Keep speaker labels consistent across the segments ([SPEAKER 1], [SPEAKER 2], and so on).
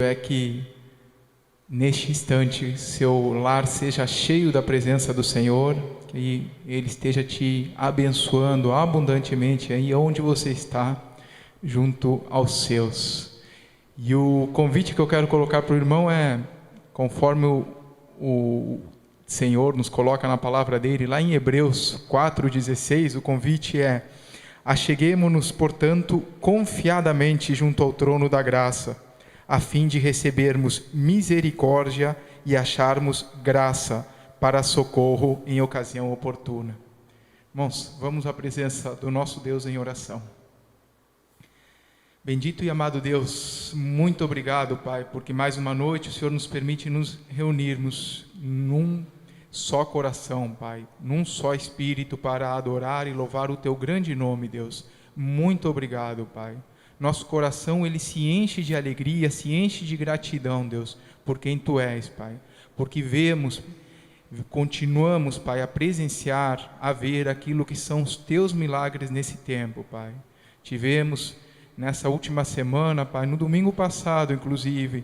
[SPEAKER 1] é que neste instante seu lar seja cheio da presença do Senhor, que Ele esteja te abençoando abundantemente aí onde você está, junto aos seus. E o convite que eu quero colocar para o irmão é, conforme o Senhor nos coloca na palavra dele, lá em Hebreus 4,16, o convite é: acheguemo-nos, portanto, confiadamente junto ao trono da graça, a fim de recebermos misericórdia e acharmos graça para socorro em ocasião oportuna. Irmãos, vamos à presença do nosso Deus em oração. Bendito e amado Deus, muito obrigado, Pai, porque mais uma noite o Senhor nos permite nos reunirmos num só coração, Pai, num só espírito para adorar e louvar o Teu grande nome, Deus. Muito obrigado, Pai. Nosso coração, ele se enche de alegria, se enche de gratidão, Deus, por quem Tu és, Pai. Porque continuamos, Pai, a presenciar, a ver aquilo que são os Teus milagres nesse tempo, Pai. Tivemos nessa última semana, Pai, no domingo passado, inclusive,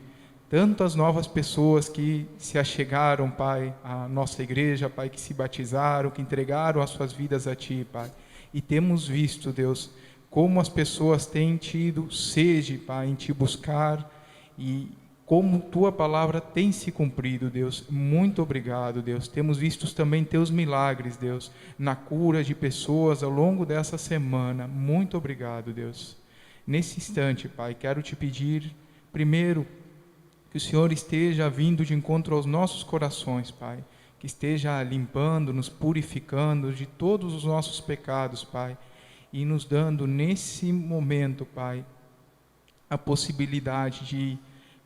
[SPEAKER 1] tantas novas pessoas que se achegaram, Pai, à nossa igreja, Pai, que se batizaram, que entregaram as suas vidas a Ti, Pai. E temos visto, Deus, como as pessoas têm tido sede, Pai, em Te buscar e como Tua palavra tem se cumprido, Deus. Muito obrigado, Deus. Temos visto também Teus milagres, Deus, na cura de pessoas ao longo dessa semana. Muito obrigado, Deus. Nesse instante, Pai, quero Te pedir, primeiro, que o Senhor esteja vindo de encontro aos nossos corações, Pai, que esteja limpando, nos purificando de todos os nossos pecados, Pai, e nos dando nesse momento, Pai, a possibilidade de,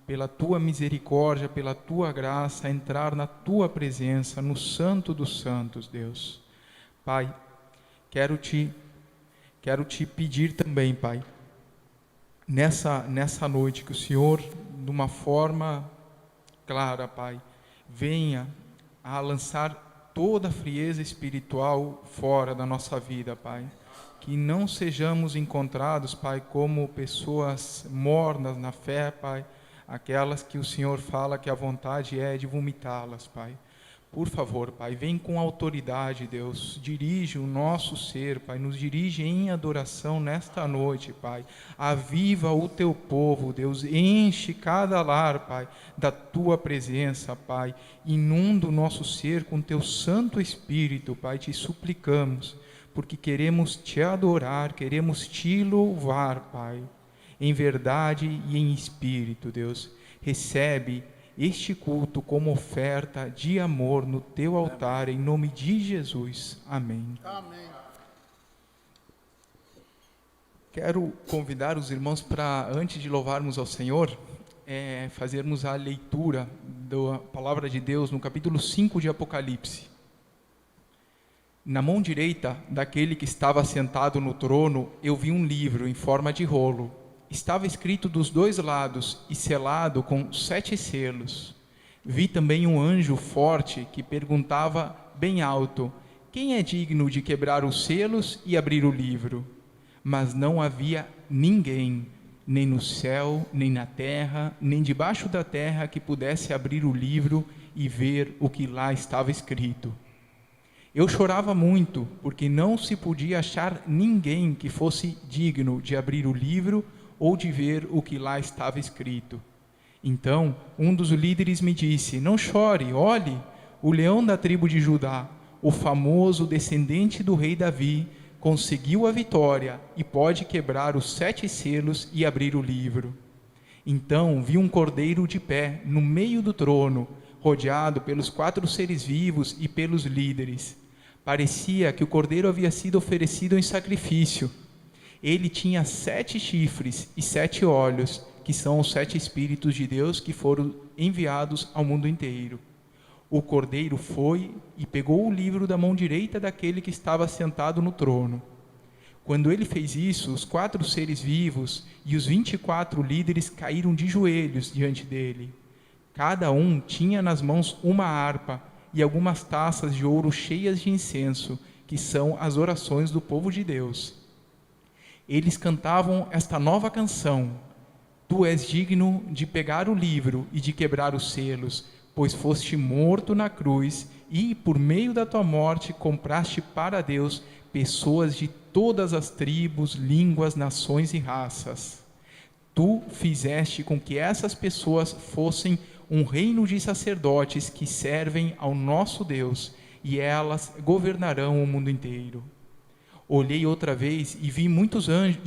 [SPEAKER 1] pela Tua misericórdia, pela Tua graça, entrar na Tua presença, no Santo dos Santos, Deus. Pai, quero te pedir também, Pai, nessa noite, que o Senhor, de uma forma clara, Pai, venha a lançar toda a frieza espiritual fora da nossa vida, Pai. Que não sejamos encontrados, Pai, como pessoas mornas na fé, Pai, aquelas que o Senhor fala que a vontade é de vomitá-las, Pai. Por favor, Pai, vem com autoridade, Deus, dirige o nosso ser, Pai, nos dirige em adoração nesta noite, Pai. Aviva o Teu povo, Deus, enche cada lar, Pai, da Tua presença, Pai. Inunda o nosso ser com Teu Santo Espírito, Pai, te suplicamos, porque queremos Te adorar, queremos Te louvar, Pai, em verdade e em espírito, Deus. Recebe este culto como oferta de amor no Teu altar, em nome de Jesus. Amém.
[SPEAKER 2] Amém.
[SPEAKER 1] Quero convidar os irmãos para, antes de louvarmos ao Senhor, fazermos a leitura da palavra de Deus no capítulo 5 de Apocalipse. Na mão direita daquele que estava sentado no trono, eu vi um livro em forma de rolo. Estava escrito dos dois lados e selado com 7 selos. Vi também um anjo forte que perguntava bem alto: quem é digno de quebrar os selos e abrir o livro? Mas não havia ninguém, nem no céu, nem na terra, nem debaixo da terra, que pudesse abrir o livro e ver o que lá estava escrito. Eu chorava muito, porque não se podia achar ninguém que fosse digno de abrir o livro ou de ver o que lá estava escrito. Então, um dos líderes me disse: não chore, olhe, o leão da tribo de Judá, o famoso descendente do rei Davi, conseguiu a vitória e pode quebrar os 7 selos e abrir o livro. Então vi um cordeiro de pé no meio do trono, rodeado pelos 4 seres vivos e pelos líderes. Parecia que o cordeiro havia sido oferecido em sacrifício. Ele tinha 7 chifres e 7 olhos, que são os 7 Espíritos de Deus que foram enviados ao mundo inteiro. O cordeiro foi e pegou o livro da mão direita daquele que estava sentado no trono. Quando ele fez isso, os 4 seres vivos e os 24 líderes caíram de joelhos diante dele. Cada um tinha nas mãos uma harpa e algumas taças de ouro cheias de incenso, que são as orações do povo de Deus. Eles cantavam esta nova canção: Tu és digno de pegar o livro e de quebrar os selos, pois foste morto na cruz e, por meio da tua morte, compraste para Deus pessoas de todas as tribos, línguas, nações e raças. Tu fizeste com que essas pessoas fossem um reino de sacerdotes que servem ao nosso Deus, e elas governarão o mundo inteiro. Olhei outra vez e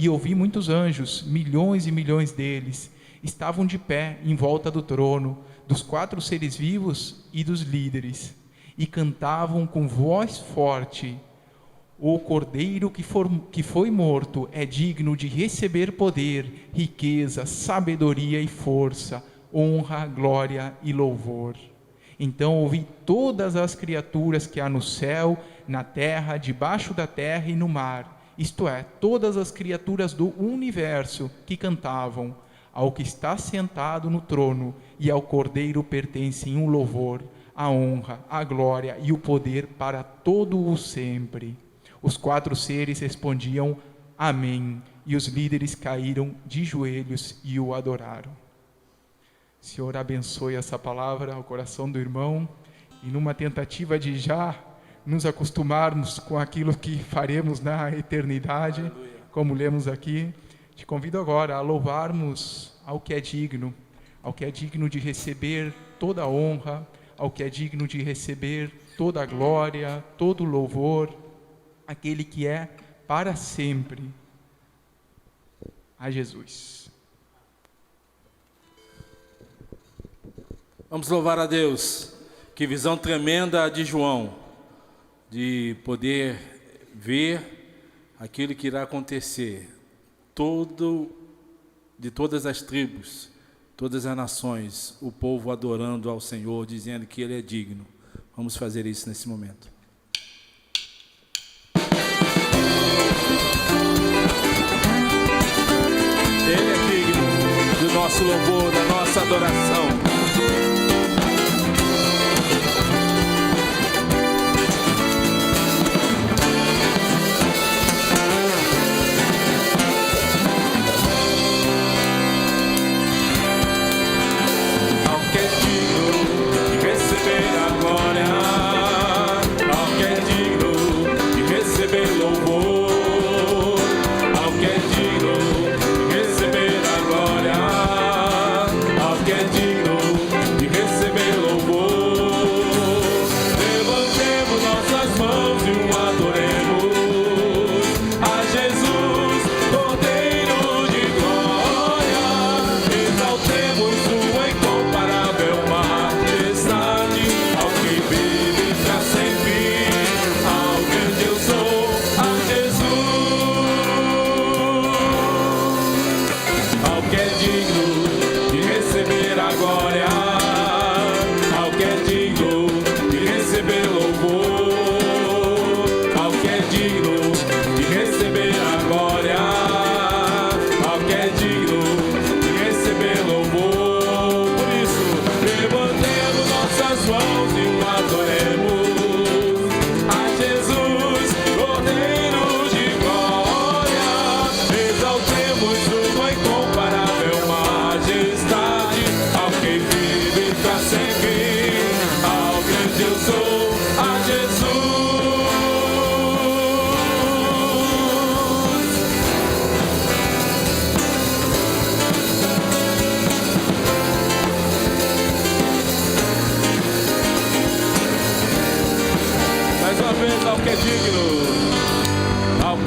[SPEAKER 1] ouvi muitos anjos, milhões e milhões deles, estavam de pé em volta do trono, dos 4 seres vivos e dos líderes, e cantavam com voz forte: O Cordeiro que foi morto é digno de receber poder, riqueza, sabedoria e força, honra, glória e louvor. Então ouvi todas as criaturas que há no céu, na terra, debaixo da terra e no mar, isto é, todas as criaturas do universo, que cantavam: Ao que está sentado no trono e ao Cordeiro pertencem o louvor, a honra, a glória e o poder para todo o sempre. Os 4 seres respondiam: Amém, e os líderes caíram de joelhos e o adoraram. Senhor, abençoe essa palavra ao coração do irmão, e numa tentativa de já nos acostumarmos com aquilo que faremos na eternidade, aleluia, como lemos aqui, te convido agora a louvarmos ao que é digno de receber toda a honra, ao que é digno de receber toda a glória, todo o louvor, aquele que é para sempre, a Jesus.
[SPEAKER 2] Vamos louvar a Deus. Que visão tremenda de João, de poder ver aquilo que irá acontecer, de todas as tribos, todas as nações, o povo adorando ao Senhor, dizendo que Ele é digno. Vamos fazer isso nesse momento. Ele é digno do nosso louvor, da nossa adoração. Ao que é digno, receber a glória, ao que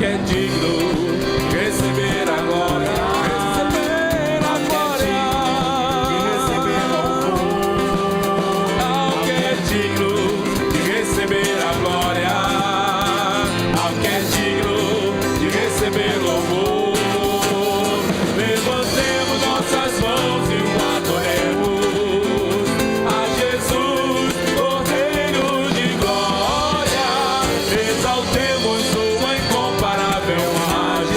[SPEAKER 2] é digno de receber a glória, ao que é digno de receber louvor. Levantemos nossas mãos e o adoremos a Jesus, Cordeiro de glória. Exaltemos sua incomparável majestade.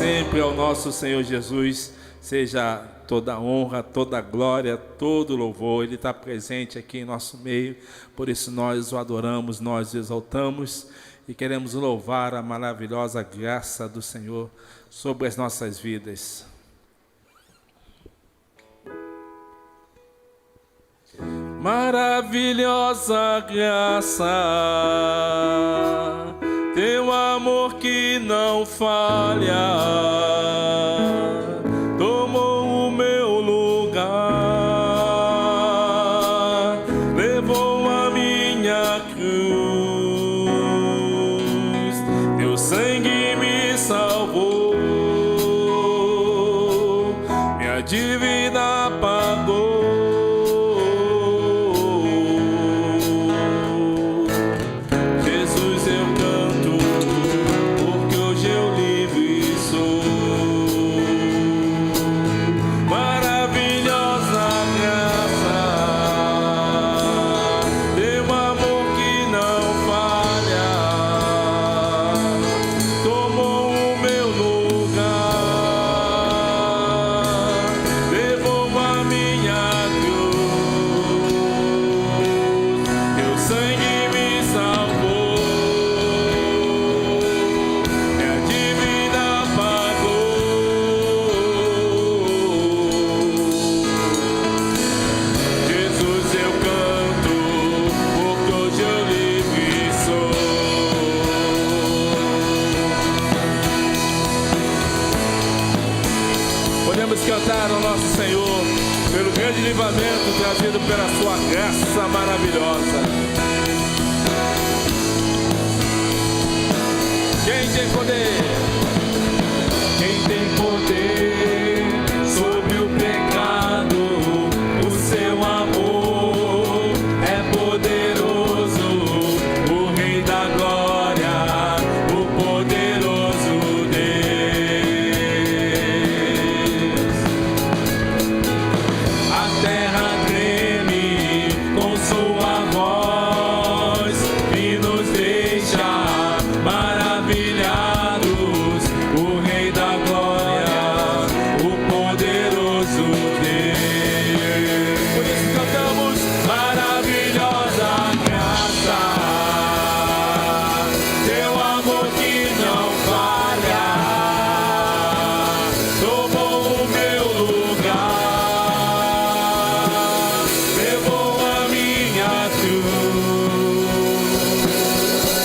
[SPEAKER 2] sempre ao nosso Senhor Jesus seja toda a honra, toda a glória, todo o louvor. Ele está presente aqui em nosso meio, por isso nós o adoramos, nós o exaltamos e queremos louvar a maravilhosa graça do Senhor sobre as nossas vidas. Maravilhosa graça, teu amor que não falha, tomou o meu lugar, levou a minha cruz, teu sangue me salvou, minha dívida pagou. Cantar ao nosso Senhor pelo grande livramento trazido pela sua graça maravilhosa. Quem tem poder? Quem tem poder sobre o pecado? O seu amor é poderoso, o Rei da glória, o poderoso Deus. A terra treme com sua voz e nos deixa maravilhados. O Rei da glória, o poderoso Deus. Por isso cantamos maravilhosa graça, teu amor que não falha, tomou o meu lugar, levou a minha cruz,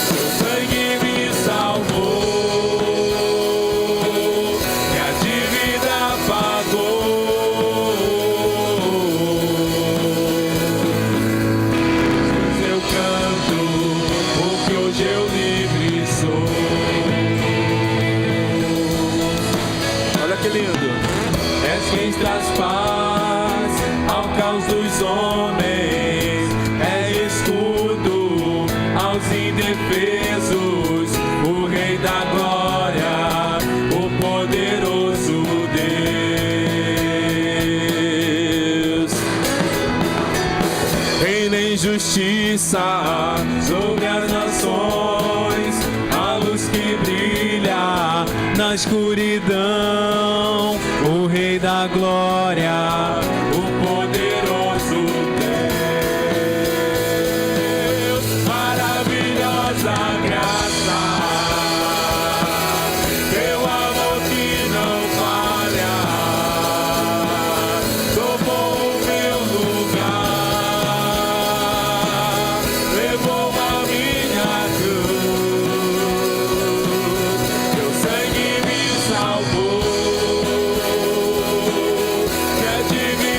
[SPEAKER 2] teu sangue me salvou, minha dívida pagou. Jesus, eu canto, porque hoje eu livre sou. Olha que lindo. És quem traz paz ao caos dos homens, é escudo aos indefesos, o Rei da glória, o poderoso Deus. Reina em justiça sobre as nações, a luz que brilha na escuridão, o Rei da glória, o poderoso Deus. Maravilhosa graça, teu amor que não falha, tomou o meu lugar, levou a minha cruz, teu sangue me salvou, minha dívida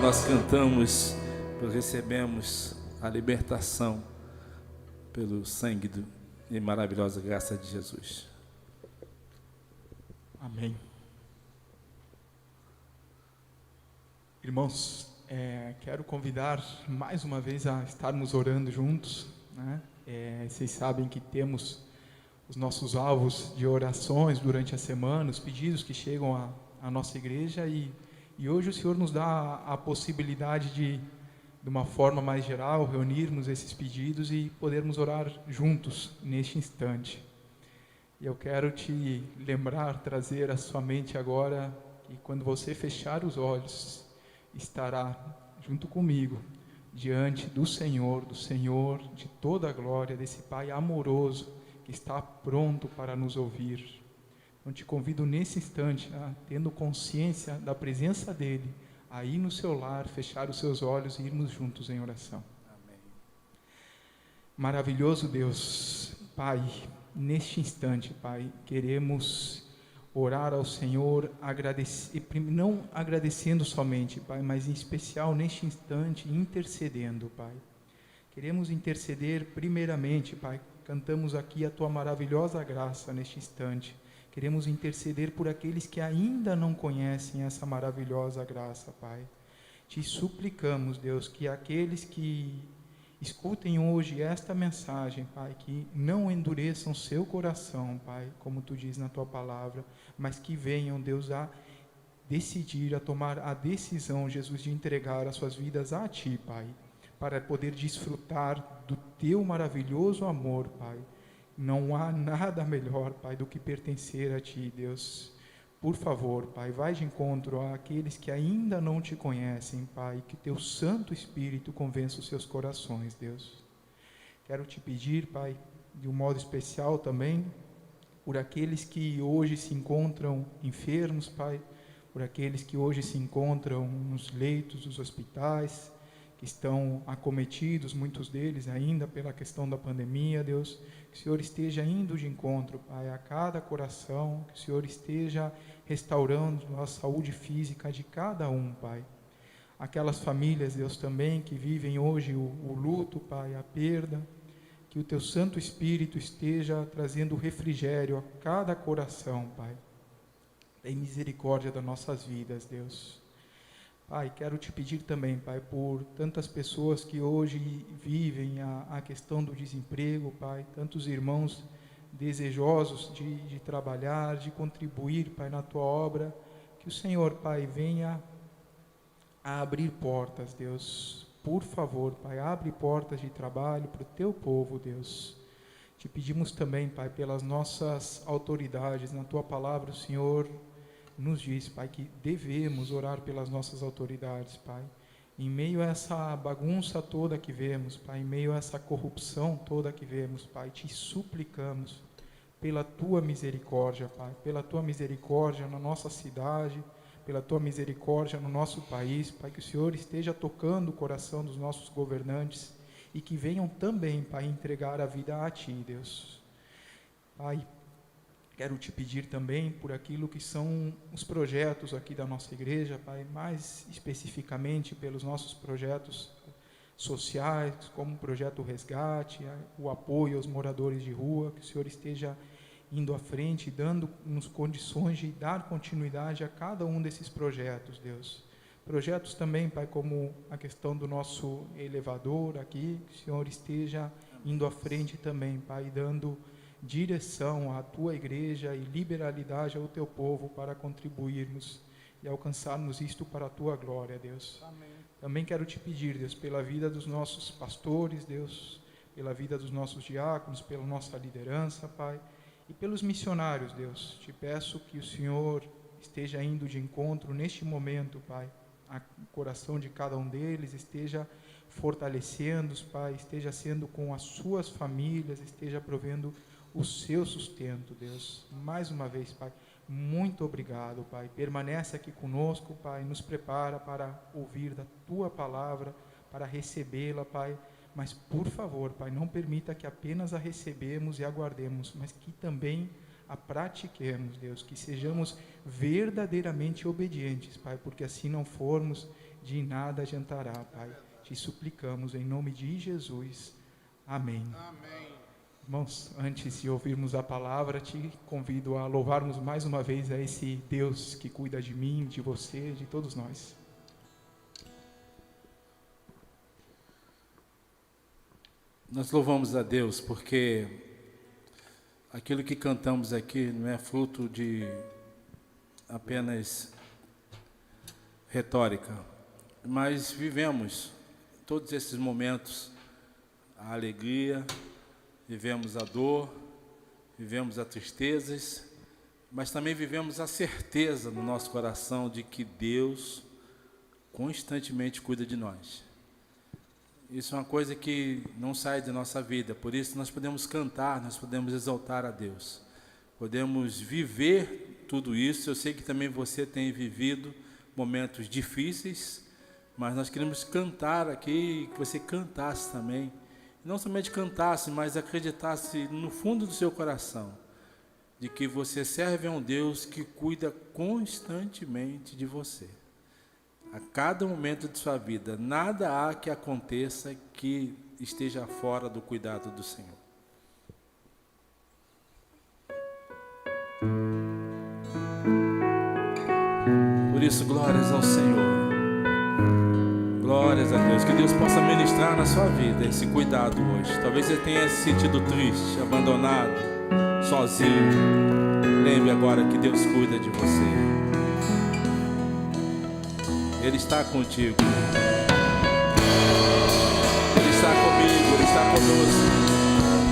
[SPEAKER 2] nós cantamos, nós recebemos a libertação pelo sangue e maravilhosa graça de Jesus.
[SPEAKER 1] Amém. Irmãos, quero convidar mais uma vez a estarmos orando juntos, né? Vocês sabem que temos os nossos alvos de orações durante a semana, os pedidos que chegam à nossa igreja, e hoje o Senhor nos dá a possibilidade de uma forma mais geral, reunirmos esses pedidos e podermos orar juntos neste instante. E eu quero te lembrar, trazer à sua mente agora, que quando você fechar os olhos, estará junto comigo, diante do Senhor de toda a glória, desse Pai amoroso, que está pronto para nos ouvir. Então te convido nesse instante, tendo consciência da presença dEle, a ir no seu lar, fechar os seus olhos e irmos juntos em oração.
[SPEAKER 2] Amém.
[SPEAKER 1] Maravilhoso Deus, Pai, neste instante, Pai, queremos orar ao Senhor, não agradecendo somente, Pai, mas em especial neste instante, intercedendo, Pai. Queremos interceder primeiramente, Pai, cantamos aqui a Tua maravilhosa graça neste instante. Queremos interceder por aqueles que ainda não conhecem essa maravilhosa graça, Pai. Te suplicamos, Deus, que aqueles que escutem hoje esta mensagem, Pai, que não endureçam seu coração, Pai, como Tu diz na Tua palavra, mas que venham, Deus, a decidir, a tomar a decisão, Jesus, de entregar as suas vidas a Ti, Pai, para poder desfrutar do Teu maravilhoso amor, Pai. Não há nada melhor, Pai, do que pertencer a Ti, Deus. Por favor, Pai, vai de encontro àqueles que ainda não Te conhecem, Pai, que Teu Santo Espírito convença os seus corações, Deus. Quero Te pedir, Pai, de um modo especial também, por aqueles que hoje se encontram enfermos, Pai, por aqueles que hoje se encontram nos leitos dos hospitais, que estão acometidos, muitos deles ainda pela questão da pandemia, Deus, que o Senhor esteja indo de encontro, Pai, a cada coração, que o Senhor esteja restaurando a saúde física de cada um, Pai. Aquelas famílias, Deus, também, que vivem hoje o luto, Pai, a perda, que o Teu Santo Espírito esteja trazendo refrigério a cada coração, Pai. Tem misericórdia das nossas vidas, Deus. Pai, quero Te pedir também, Pai, por tantas pessoas que hoje vivem a questão do desemprego, Pai, tantos irmãos desejosos de trabalhar, de contribuir, Pai, na Tua obra, que o Senhor, Pai, venha a abrir portas, Deus. Por favor, Pai, abre portas de trabalho para o Teu povo, Deus. Te pedimos também, Pai, pelas nossas autoridades, na Tua palavra, o Senhor nos diz, Pai, que devemos orar pelas nossas autoridades, Pai. Em meio a essa bagunça toda que vemos, Pai, em meio a essa corrupção toda que vemos, Pai, Te suplicamos pela Tua misericórdia, Pai, pela Tua misericórdia na nossa cidade, pela Tua misericórdia no nosso país, Pai, que o Senhor esteja tocando o coração dos nossos governantes e que venham também, Pai, entregar a vida a Ti, Deus. Pai, quero Te pedir também por aquilo que são os projetos aqui da nossa igreja, Pai, mais especificamente pelos nossos projetos sociais, como o projeto Resgate, o apoio aos moradores de rua, que o Senhor esteja indo à frente, dando-nos condições de dar continuidade a cada um desses projetos, Deus. Projetos também, Pai, como a questão do nosso elevador aqui, que o Senhor esteja indo à frente também, Pai, dando direção à Tua igreja e liberalidade ao Teu povo para contribuirmos e alcançarmos isto para a Tua glória, Deus.
[SPEAKER 2] Amém.
[SPEAKER 1] Também quero Te pedir, Deus, pela vida dos nossos pastores, Deus, pela vida dos nossos diáconos, pela nossa liderança, Pai, e pelos missionários, Deus. Te peço que o Senhor esteja indo de encontro neste momento, Pai, ao coração de cada um deles, esteja fortalecendo-os, Pai, esteja sendo com as suas famílias, esteja provendo o seu sustento, Deus. Mais uma vez, Pai, muito obrigado, Pai. Permanece aqui conosco, Pai, nos prepara para ouvir da Tua palavra, para recebê-la, Pai. Mas, por favor, Pai, não permita que apenas a recebemos e aguardemos, mas que também a pratiquemos, Deus, que sejamos verdadeiramente obedientes, Pai, porque assim não formos, de nada adiantará, Pai. Te suplicamos em nome de Jesus. Amém.
[SPEAKER 3] Amém.
[SPEAKER 1] Irmãos, antes de ouvirmos a palavra, te convido a louvarmos mais uma vez a esse Deus que cuida de mim, de você, de todos nós.
[SPEAKER 2] Nós louvamos a Deus porque aquilo que cantamos aqui não é fruto de apenas retórica, mas vivemos todos esses momentos, a alegria, vivemos a dor, vivemos as tristezas, mas também vivemos a certeza no nosso coração de que Deus constantemente cuida de nós. Isso é uma coisa que não sai da nossa vida, por isso nós podemos cantar, nós podemos exaltar a Deus, podemos viver tudo isso. Eu sei que também você tem vivido momentos difíceis, mas nós queremos cantar aqui, que você cantasse também, não somente cantasse, mas acreditasse no fundo do seu coração, de que você serve a um Deus que cuida constantemente de você. A cada momento de sua vida, nada há que aconteça que esteja fora do cuidado do Senhor. Por isso, glórias ao Senhor. Glórias a Deus. Que Deus possa ministrar na sua vida esse cuidado hoje. Talvez você tenha se sentido triste, abandonado, sozinho. Lembre agora que Deus cuida de você. Ele está contigo. Ele está comigo, Ele está conosco.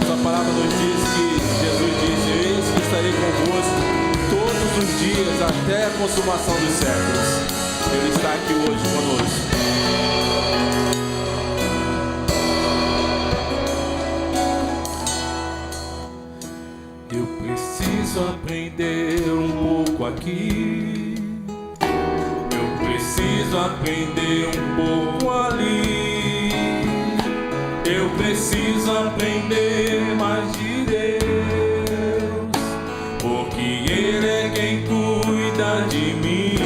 [SPEAKER 2] Sua palavra nos diz que Jesus disse: eis que estarei convosco todos os dias até a consumação dos séculos. Ele está aqui hoje conosco. Eu preciso aprender um pouco aqui. Preciso aprender um pouco ali. Eu preciso aprender mais de Deus, porque Ele é quem cuida de mim.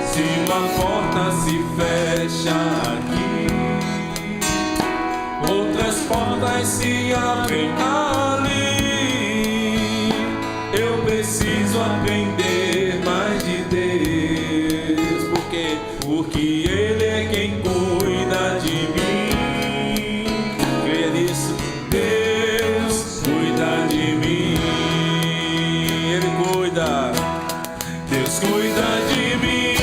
[SPEAKER 2] Se uma porta se fecha aqui, outras portas se abrem ali. Eu preciso aprender mais de Deus, porque Ele é quem cuida de mim. Creia nisso. Deus cuida de mim. Ele cuida. Deus cuida de mim.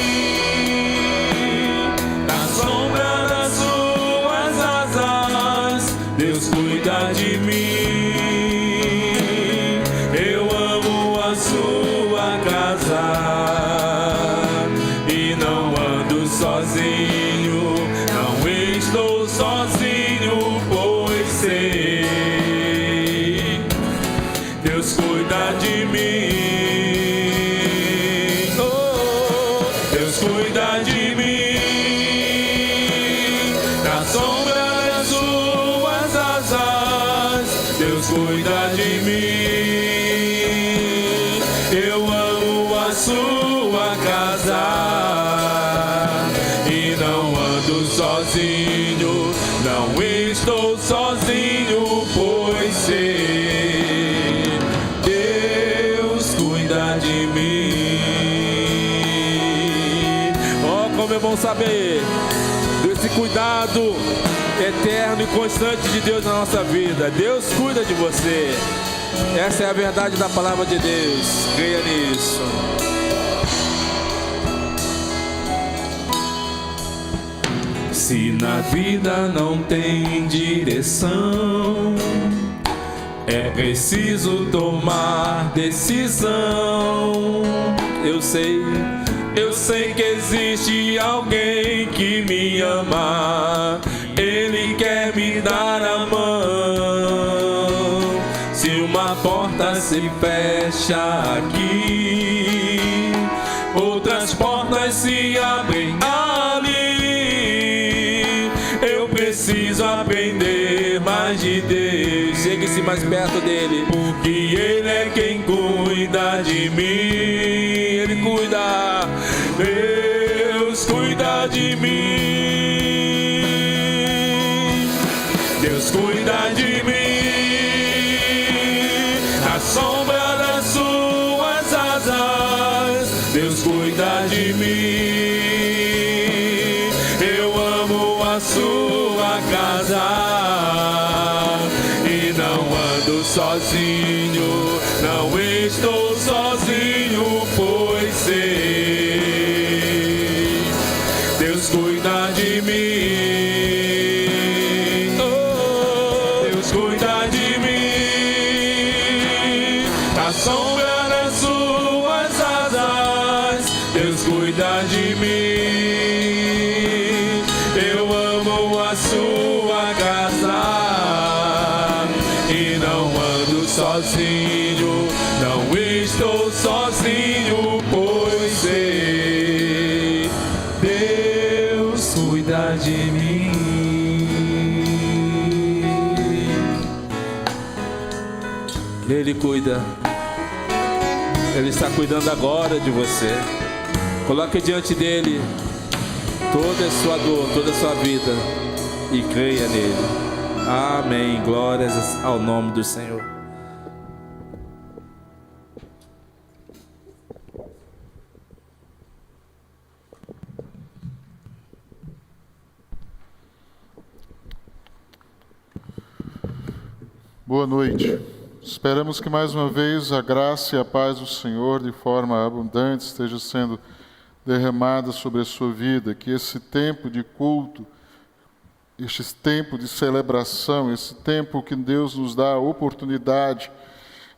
[SPEAKER 2] Na sombra das suas asas, Deus cuida de mim. Eu amo a sua casa. Sozinho, não estou sozinho, pois sei, Deus cuida de mim. Oh, Deus cuida de mim. Na sombra das suas asas, Deus cuida de mim. Eu amo a sua casa. Sozinho, não estou sozinho, pois sei, Deus cuida de mim. Oh, como é bom saber desse cuidado eterno e constante de Deus na nossa vida. Deus cuida de você. Essa é a verdade da palavra de Deus. Creia nisso. Se na vida não tem direção, é preciso tomar decisão. Eu sei que existe alguém que me ama. Ele quer me dar a mão. Se uma porta se fecha aqui, outras portas se abrem ali. Eu preciso aprender mais de Deus. Chegue-se mais perto dele, porque Ele é quem cuida de mim. Ele cuida. Deus cuida. de mim. Deus cuida de mim, na sombra das suas asas. Deus cuida de mim. Eu amo a sua casa e não ando sozinho, não estou sozinho, pois sei, Deus cuida de mim. Oh, Deus cuida de mim, na sombra das suas asas. Deus cuida de mim. Eu amo a sua casa e não ando sozinho, não estou sozinho, pois sei, Deus cuida de mim. Ele cuida, Ele está cuidando agora de você. Coloque diante dele toda a sua dor, toda a sua vida e creia nele. Amém. Glórias ao nome do Senhor.
[SPEAKER 3] Boa noite. Esperamos que mais uma vez a graça e a paz do Senhor de forma abundante esteja sendo derramada sobre a sua vida, que esse tempo de culto, este tempo de celebração, esse tempo que Deus nos dá a oportunidade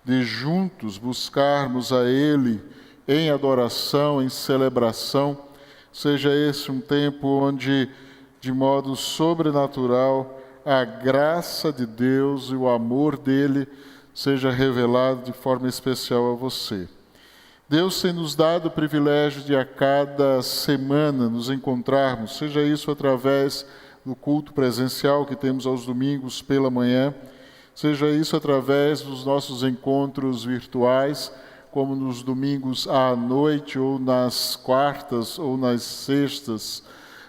[SPEAKER 3] de juntos buscarmos a Ele em adoração, em celebração, seja esse um tempo onde, de modo sobrenatural, a graça de Deus e o amor dEle seja revelado de forma especial a você. Deus tem nos dado o privilégio de a cada semana nos encontrarmos, seja isso através do culto presencial que temos aos domingos pela manhã, seja isso através dos nossos encontros virtuais, como nos domingos à noite, ou nas quartas, ou nas sextas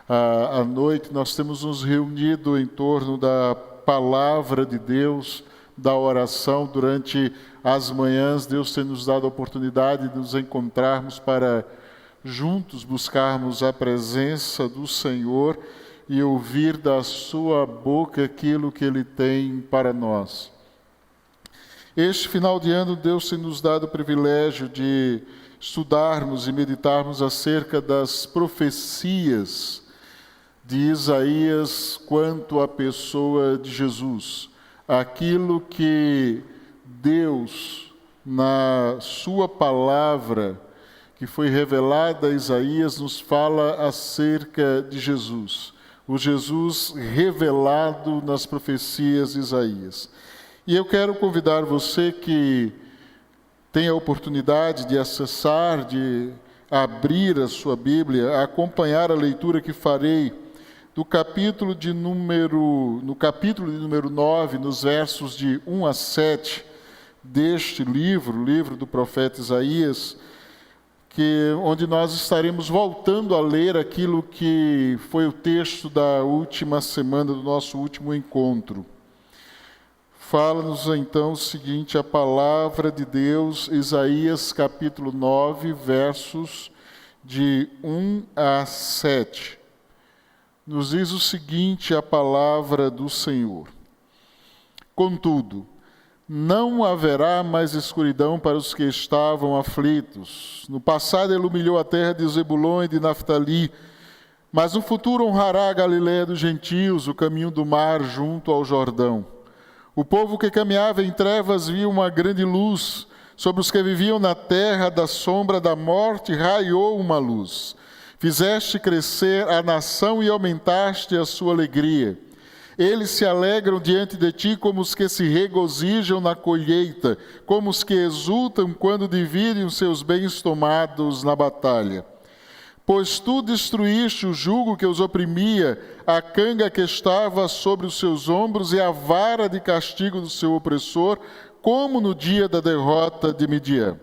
[SPEAKER 3] à noite. Nós temos nos reunido em torno da palavra de Deus, da oração durante as manhãs. Deus tem nos dado a oportunidade de nos encontrarmos para juntos buscarmos a presença do Senhor e ouvir da sua boca aquilo que Ele tem para nós. Este final de ano, Deus tem nos dado o privilégio de estudarmos e meditarmos acerca das profecias de Isaías quanto à pessoa de Jesus. Aquilo que Deus, na sua palavra, que foi revelada a Isaías, nos fala acerca de Jesus. O Jesus revelado nas profecias de Isaías. E eu quero convidar você que tem a oportunidade de acessar, de abrir a sua Bíblia, a acompanhar a leitura que farei no capítulo de número 9, nos versos de 1 a 7 deste livro, o livro do profeta Isaías, onde nós estaremos voltando a ler aquilo que foi o texto da última semana do nosso último encontro. Fala-nos então o seguinte, a palavra de Deus, Isaías capítulo 9, versos de 1 a 7. Nos diz o seguinte a palavra do Senhor: Contudo, não haverá mais escuridão para os que estavam aflitos. No passado ele humilhou a terra de Zebulon e de Naftali, mas no futuro honrará a Galileia dos gentios, o caminho do mar junto ao Jordão. O povo que caminhava em trevas viu uma grande luz. Sobre os que viviam na terra da sombra da morte raiou uma luz. Fizeste crescer a nação e aumentaste a sua alegria. Eles se alegram diante de ti como os que se regozijam na colheita, como os que exultam quando dividem os seus bens tomados na batalha. Pois tu destruíste o jugo que os oprimia, a canga que estava sobre os seus ombros e a vara de castigo do seu opressor, como no dia da derrota de Midian.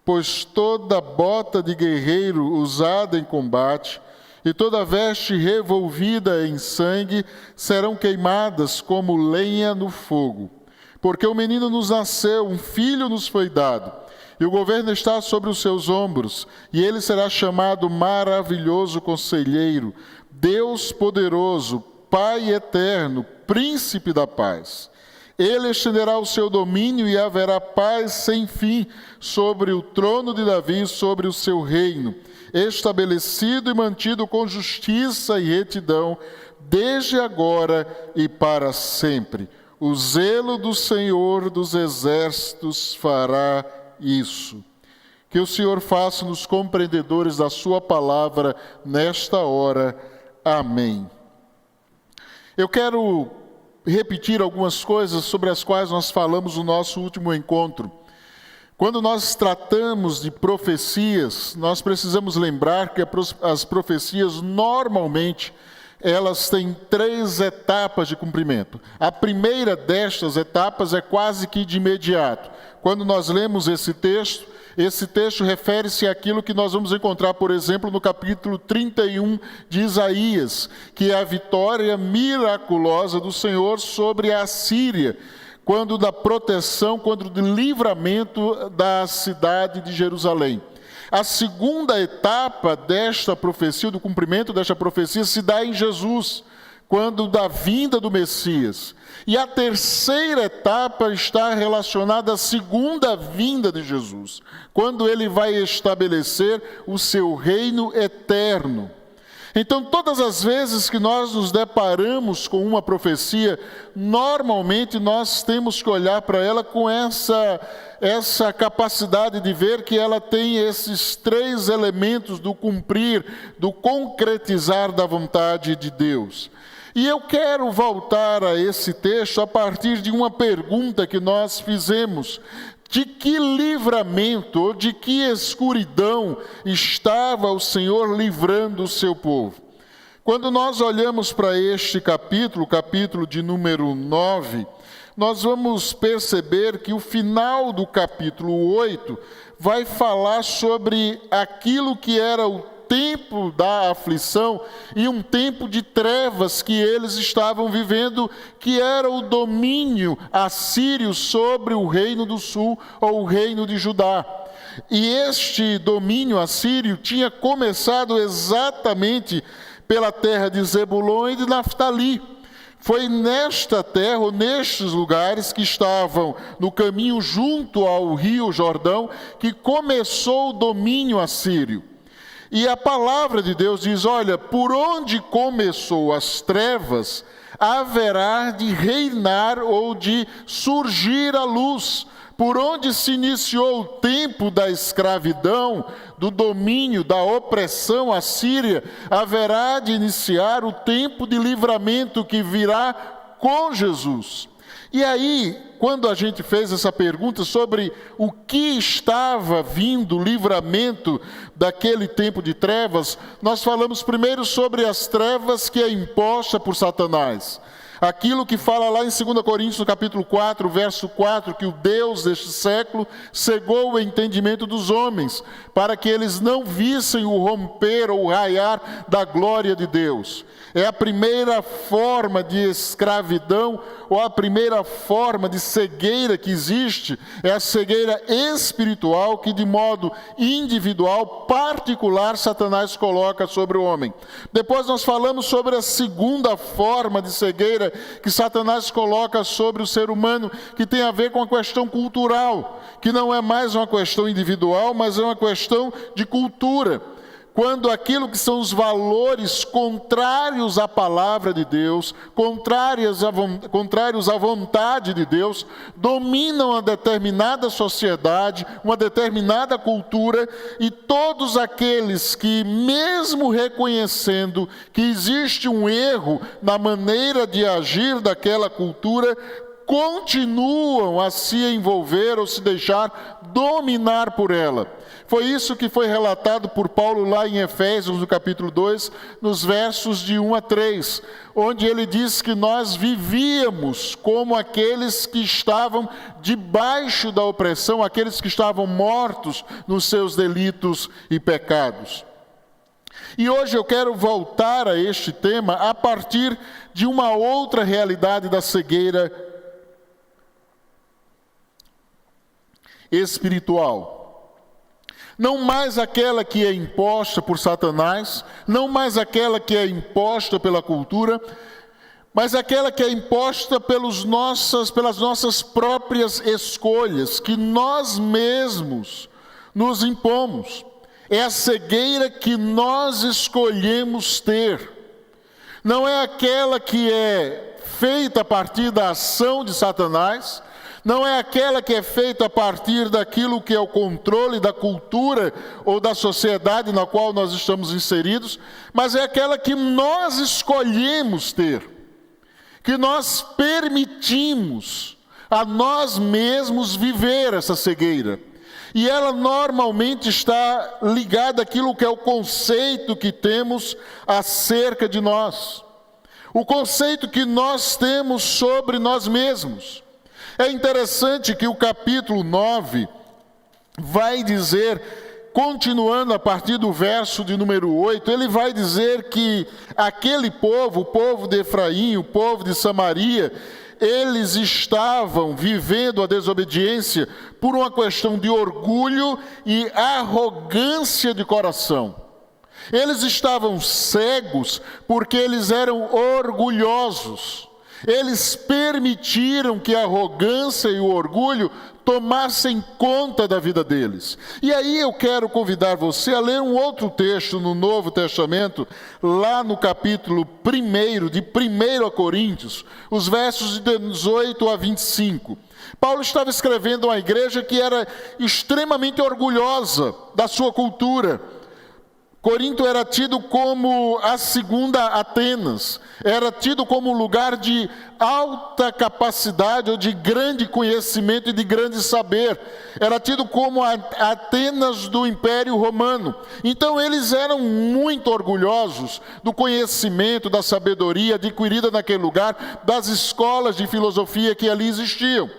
[SPEAKER 3] Pois toda bota de guerreiro usada em combate e toda veste revolvida em sangue serão queimadas como lenha no fogo. Porque o menino nos nasceu, um filho nos foi dado, e o governo está sobre os seus ombros, e ele será chamado Maravilhoso Conselheiro, Deus Poderoso, Pai Eterno, Príncipe da Paz. Ele estenderá o seu domínio e haverá paz sem fim sobre o trono de Davi e sobre o seu reino, estabelecido e mantido com justiça e retidão, desde agora e para sempre. O zelo do Senhor dos Exércitos fará isso. Que o Senhor faça-nos compreendedores da sua palavra nesta hora. Amém. Eu quero repetir algumas coisas sobre as quais nós falamos no nosso último encontro. Quando nós tratamos de profecias, nós precisamos lembrar que as profecias normalmente elas têm 3 etapas de cumprimento. A primeira destas etapas é quase que de imediato. Quando nós lemos esse texto refere-se àquilo que nós vamos encontrar, por exemplo, no capítulo 31 de Isaías, que é a vitória miraculosa do Senhor sobre a Síria, quando do livramento da cidade de Jerusalém. A segunda etapa desta profecia, do cumprimento desta profecia, se dá em Jesus, quando da vinda do Messias. E a terceira etapa está relacionada à segunda vinda de Jesus, quando ele vai estabelecer o seu reino eterno. Então, todas as vezes que nós nos deparamos com uma profecia, normalmente nós temos que olhar para ela com essa capacidade de ver que ela tem esses 3 elementos do cumprir, do concretizar da vontade de Deus. E eu quero voltar a esse texto a partir de uma pergunta que nós fizemos. De que livramento ou de que escuridão estava o Senhor livrando o seu povo? Quando nós olhamos para este capítulo, capítulo de número 9, nós vamos perceber que o final do capítulo 8 vai falar sobre aquilo que era o tempo da aflição e um tempo de trevas que eles estavam vivendo, que era o domínio assírio sobre o reino do sul ou o reino de Judá. E este domínio assírio tinha começado exatamente pela terra de Zebulon e de Naftali. Foi nesta terra, ou nestes lugares que estavam no caminho junto ao rio Jordão, que começou o domínio assírio. E a palavra de Deus diz, olha, por onde começou as trevas, haverá de reinar ou de surgir a luz. Por onde se iniciou o tempo da escravidão, do domínio, da opressão assíria, haverá de iniciar o tempo de livramento que virá com Jesus. E aí, quando a gente fez essa pergunta sobre o que estava vindo, o livramento daquele tempo de trevas, nós falamos primeiro sobre as trevas que é imposta por Satanás. Aquilo que fala lá em 2 Coríntios, no capítulo 4, verso 4, que o Deus deste século cegou o entendimento dos homens, para que eles não vissem o romper ou o raiar da glória de Deus. É a primeira forma de escravidão, ou a primeira forma de cegueira que existe, é a cegueira espiritual que de modo individual, particular, Satanás coloca sobre o homem. Depois nós falamos sobre a segunda forma de cegueira que Satanás coloca sobre o ser humano, que tem a ver com a questão cultural, que não é mais uma questão individual, mas é uma questão de cultura. Quando aquilo que são os valores contrários à palavra de Deus, contrários à vontade de Deus, dominam uma determinada sociedade, uma determinada cultura, e todos aqueles que, mesmo reconhecendo que existe um erro na maneira de agir daquela cultura, continuam a se envolver ou se deixar dominar por ela. Foi isso que foi relatado por Paulo lá em Efésios, no capítulo 2, nos versos de 1 a 3, onde ele diz que nós vivíamos como aqueles que estavam debaixo da opressão, aqueles que estavam mortos nos seus delitos e pecados. E hoje eu quero voltar a este tema a partir de uma outra realidade da cegueira espiritual. Não mais aquela que é imposta por Satanás, não mais aquela que é imposta pela cultura, mas aquela que é imposta pelas nossas próprias escolhas, que nós mesmos nos impomos. É a cegueira que nós escolhemos ter. Não é aquela que é feita a partir da ação de Satanás, não é aquela que é feita a partir daquilo que é o controle da cultura ou da sociedade na qual nós estamos inseridos, mas é aquela que nós escolhemos ter, que nós permitimos a nós mesmos viver essa cegueira. E ela normalmente está ligada àquilo que é o conceito que temos acerca de nós, o conceito que nós temos sobre nós mesmos. É interessante que o capítulo 9 vai dizer, continuando a partir do verso de número 8, ele vai dizer que aquele povo, o povo de Efraim, o povo de Samaria, eles estavam vivendo a desobediência por uma questão de orgulho e arrogância de coração. Eles estavam cegos porque eles eram orgulhosos. Eles permitiram que a arrogância e o orgulho tomassem conta da vida deles. E aí eu quero convidar você a ler um outro texto no Novo Testamento, lá no capítulo 1 de 1 Coríntios, os versos de 18 a 25. Paulo estava escrevendo a uma igreja que era extremamente orgulhosa da sua cultura. Corinto era tido como a segunda Atenas, era tido como um lugar de alta capacidade ou de grande conhecimento e de grande saber, era tido como a Atenas do Império Romano. Então eles eram muito orgulhosos do conhecimento, da sabedoria adquirida naquele lugar, das escolas de filosofia que ali existiam.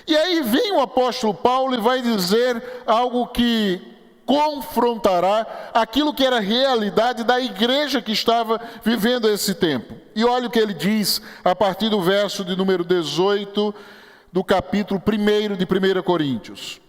[SPEAKER 3] E aí vem o apóstolo Paulo e vai dizer algo que confrontará aquilo que era a realidade da igreja que estava vivendo esse tempo. E olha o que ele diz a partir do verso de número 18 do capítulo 1 de 1 Coríntios.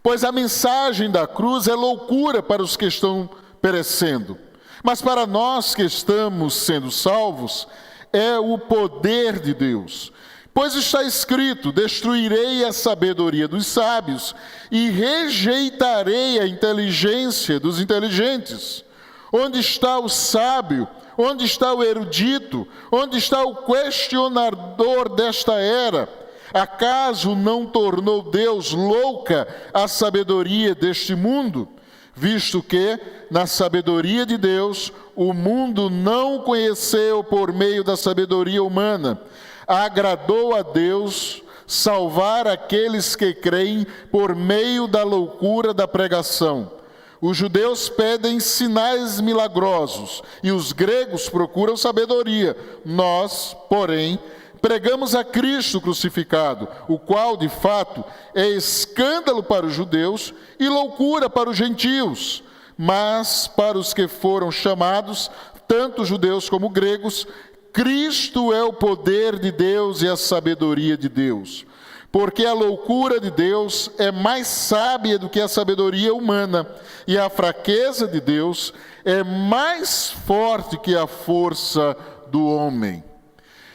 [SPEAKER 3] Pois a mensagem da cruz é loucura para os que estão perecendo, mas para nós que estamos sendo salvos é o poder de Deus. Pois está escrito, destruirei a sabedoria dos sábios e rejeitarei a inteligência dos inteligentes. Onde está o sábio? Onde está o erudito? Onde está o questionador desta era? Acaso não tornou Deus louca a sabedoria deste mundo? Visto que, na sabedoria de Deus, o mundo não o conheceu por meio da sabedoria humana. Agradou a Deus salvar aqueles que creem por meio da loucura da pregação. Os judeus pedem sinais milagrosos e os gregos procuram sabedoria. Nós, porém, pregamos a Cristo crucificado, o qual, de fato, é escândalo para os judeus e loucura para os gentios. Mas para os que foram chamados, tanto judeus como gregos, Cristo é o poder de Deus e a sabedoria de Deus. Porque a loucura de Deus é mais sábia do que a sabedoria humana, e a fraqueza de Deus é mais forte que a força do homem.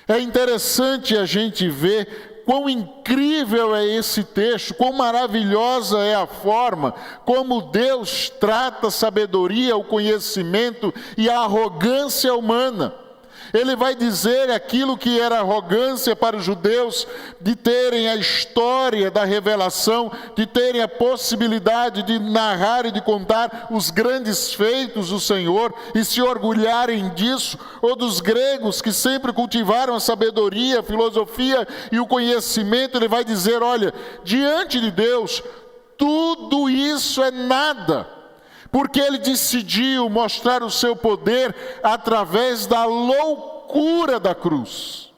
[SPEAKER 3] É interessante a gente ver quão incrível é esse texto, quão maravilhosa é a forma como Deus trata a sabedoria, o conhecimento e a arrogância humana. Ele vai dizer aquilo que era arrogância para os judeus, de terem a história da revelação, de terem a possibilidade de narrar e de contar os grandes feitos do Senhor e se orgulharem disso, ou dos gregos que sempre cultivaram a sabedoria, a filosofia e o conhecimento. Ele vai dizer, olha, diante de Deus, tudo isso é nada. Porque ele decidiu mostrar o seu poder através da loucura da cruz.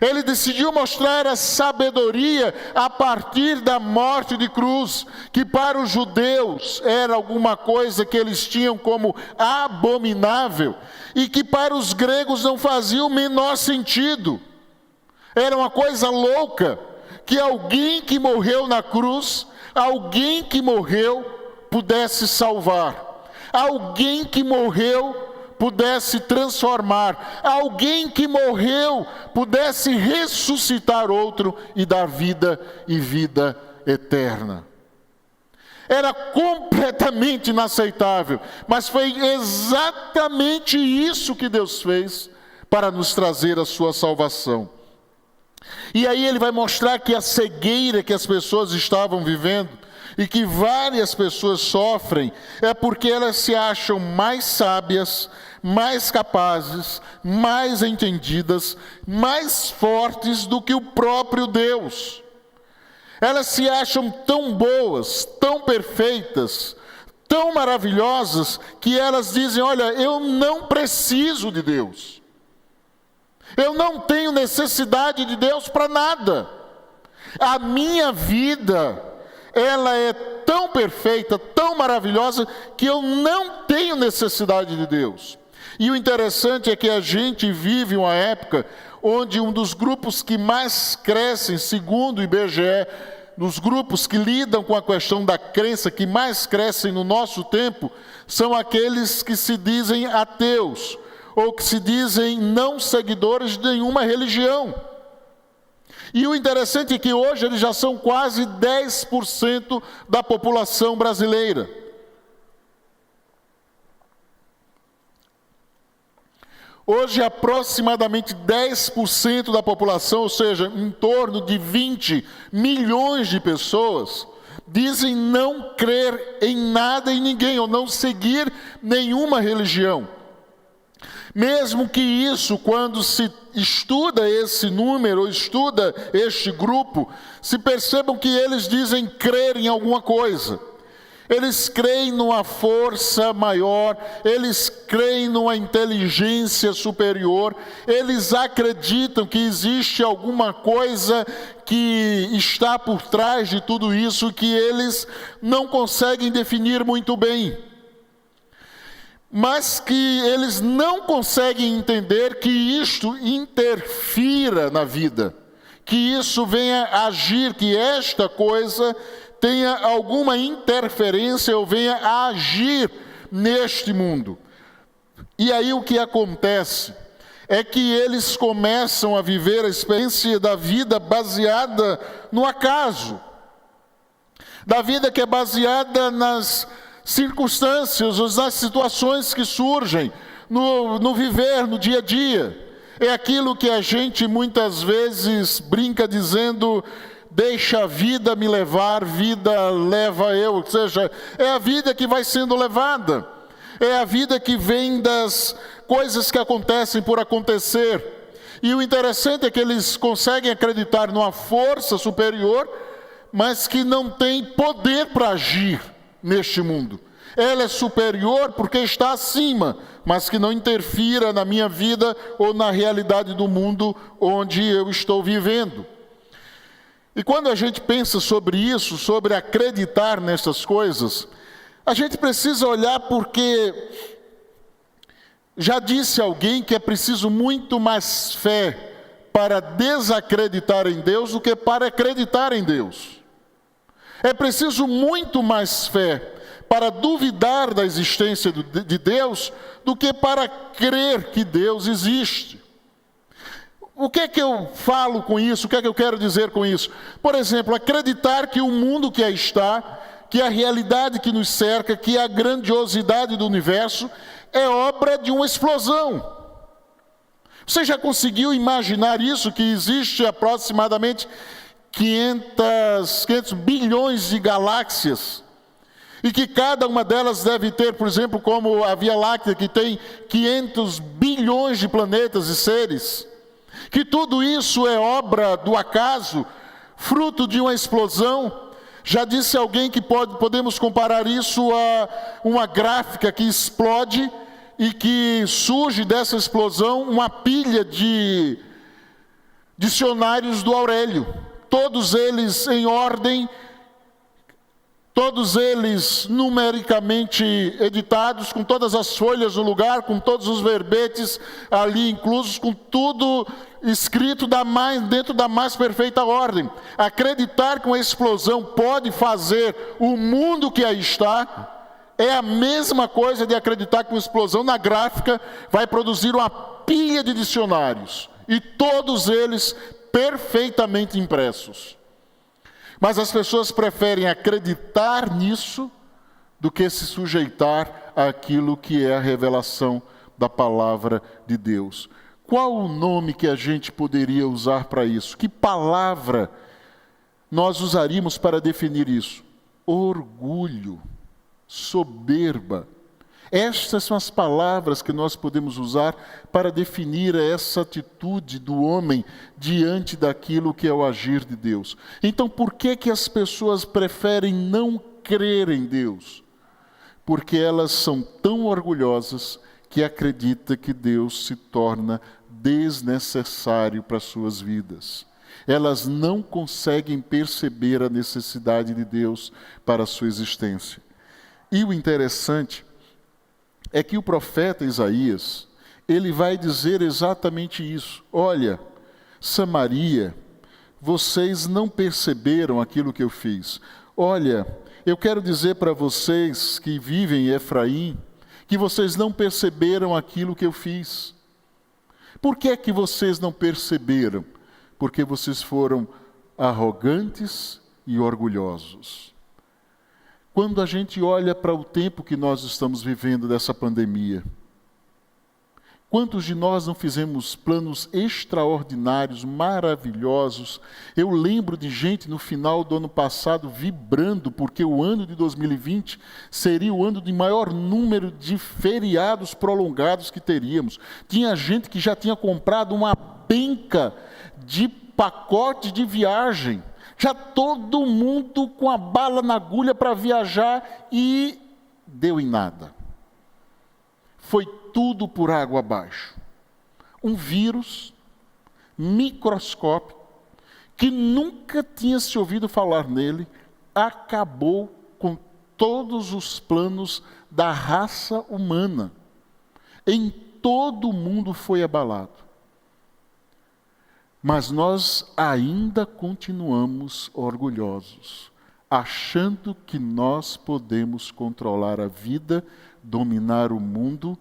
[SPEAKER 3] Ele decidiu mostrar a sabedoria a partir da morte de cruz, que para os judeus era alguma coisa que eles tinham como abominável, e que para os gregos não fazia o menor sentido. Era uma coisa louca, que alguém que morreu na cruz, alguém que morreu pudesse salvar, alguém que morreu pudesse transformar, alguém que morreu pudesse ressuscitar outro e dar vida e vida eterna. Era completamente inaceitável, mas foi exatamente isso que Deus fez para nos trazer a sua salvação. E aí ele vai mostrar que a cegueira que as pessoas estavam vivendo e que várias pessoas sofrem é porque elas se acham mais sábias, mais capazes, mais entendidas, mais fortes do que o próprio Deus. Elas se acham tão boas, tão perfeitas, tão maravilhosas, que elas dizem: olha, eu não preciso de Deus. Eu não tenho necessidade de Deus para nada. A minha vida, ela é tão perfeita, tão maravilhosa, que eu não tenho necessidade de Deus. E o interessante é que a gente vive uma época onde um dos grupos que mais crescem, segundo o IBGE, nos grupos que lidam com a questão da crença, que mais crescem no nosso tempo, são aqueles que se dizem ateus, ou que se dizem não seguidores de nenhuma religião. E o interessante é que hoje eles já são quase 10% da população brasileira. Hoje, aproximadamente 10% da população, ou seja, em torno de 20 milhões de pessoas, dizem não crer em nada e ninguém, ou não seguir nenhuma religião. Mesmo que isso, quando se estuda esse número, ou estuda este grupo, se percebam que eles dizem crer em alguma coisa. Eles creem numa força maior, eles creem numa inteligência superior, eles acreditam que existe alguma coisa que está por trás de tudo isso, que eles não conseguem definir muito bem. Mas que eles não conseguem entender que isto interfira na vida, que isso venha agir, que esta coisa tenha alguma interferência ou venha a agir neste mundo. E aí o que acontece é que eles começam a viver a experiência da vida baseada no acaso, da vida que é baseada nas circunstâncias, nas situações que surgem, no viver, no dia a dia. É aquilo que a gente muitas vezes brinca dizendo: deixa a vida me levar, vida leva eu. Ou seja, é a vida que vai sendo levada, é a vida que vem das coisas que acontecem por acontecer. E o interessante é que eles conseguem acreditar numa força superior, mas que não tem poder para agir neste mundo. Ela é superior porque está acima, mas que não interfira na minha vida ou na realidade do mundo onde eu estou vivendo. E quando a gente pensa sobre isso, sobre acreditar nessas coisas, a gente precisa olhar, porque já disse alguém que é preciso muito mais fé para desacreditar em Deus do que para acreditar em Deus. É preciso muito mais fé para duvidar da existência de Deus do que para crer que Deus existe. O que é que eu falo com isso? O que é que eu quero dizer com isso? Por exemplo, acreditar que o mundo que aí está, que a realidade que nos cerca, que a grandiosidade do universo é obra de uma explosão. Você já conseguiu imaginar isso? Que existe aproximadamente 500 bilhões de galáxias, e que cada uma delas deve ter, por exemplo, como a Via Láctea, que tem 500 bilhões de planetas e seres, que tudo isso é obra do acaso, fruto de uma explosão. Já disse alguém que podemos comparar isso a uma gráfica que explode e que surge dessa explosão uma pilha de dicionários do Aurélio, todos eles em ordem, todos eles numericamente editados, com todas as folhas no lugar, com todos os verbetes ali inclusos, com tudo escrito dentro da mais perfeita ordem. Acreditar que uma explosão pode fazer o mundo que aí está é a mesma coisa de acreditar que uma explosão na gráfica vai produzir uma pilha de dicionários, e todos eles perfeitamente impressos. Mas as pessoas preferem acreditar nisso do que se sujeitar àquilo que é a revelação da palavra de Deus. Qual o nome que a gente poderia usar para isso? Que palavra nós usaríamos para definir isso? Orgulho, soberba. Estas são as palavras que nós podemos usar para definir essa atitude do homem diante daquilo que é o agir de Deus. Então, por que as pessoas preferem não crer em Deus? Porque elas são tão orgulhosas que acreditam que Deus se torna desnecessário para suas vidas. Elas não conseguem perceber a necessidade de Deus para a sua existência. E o interessante é que o profeta Isaías, ele vai dizer exatamente isso. Olha, Samaria, vocês não perceberam aquilo que eu fiz. Olha, eu quero dizer para vocês que vivem em Efraim, que vocês não perceberam aquilo que eu fiz. Por que é que vocês não perceberam? Porque vocês foram arrogantes e orgulhosos. Quando a gente olha para o tempo que nós estamos vivendo dessa pandemia, quantos de nós não fizemos planos extraordinários, maravilhosos? Eu lembro de gente no final do ano passado vibrando, porque o ano de 2020 seria o ano de maior número de feriados prolongados que teríamos. Tinha gente que já tinha comprado uma penca de pacote de viagem. Já todo mundo com a bala na agulha para viajar e deu em nada. Foi tudo por água abaixo. Um vírus microscópico, que nunca tinha se ouvido falar nele, acabou com todos os planos da raça humana. Em todo o mundo foi abalado. Mas nós ainda continuamos orgulhosos, achando que nós podemos controlar a vida, dominar o mundo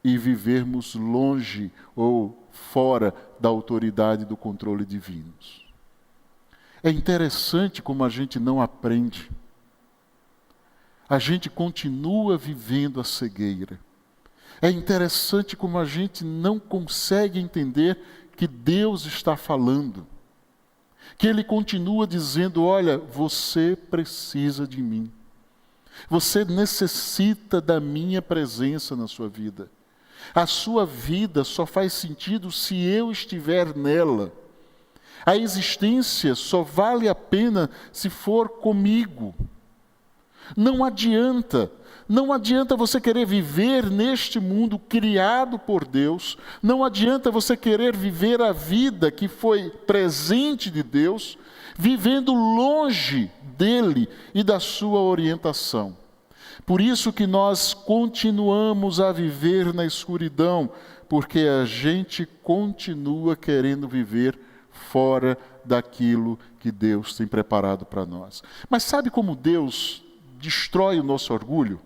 [SPEAKER 3] e vivermos longe ou fora da autoridade do controle divino. É interessante como a gente não aprende. A gente continua vivendo a cegueira. É interessante como a gente não consegue entender que Deus está falando, que Ele continua dizendo, olha, você precisa de mim, você necessita da minha presença na sua vida, a sua vida só faz sentido se eu estiver nela, a existência só vale a pena se for comigo. Não adianta você querer viver neste mundo criado por Deus, não adianta você querer viver a vida que foi presente de Deus, vivendo longe dele e da sua orientação. Por isso que nós continuamos a viver na escuridão, porque a gente continua querendo viver fora daquilo que Deus tem preparado para nós. Mas sabe como Deus destrói o nosso orgulho?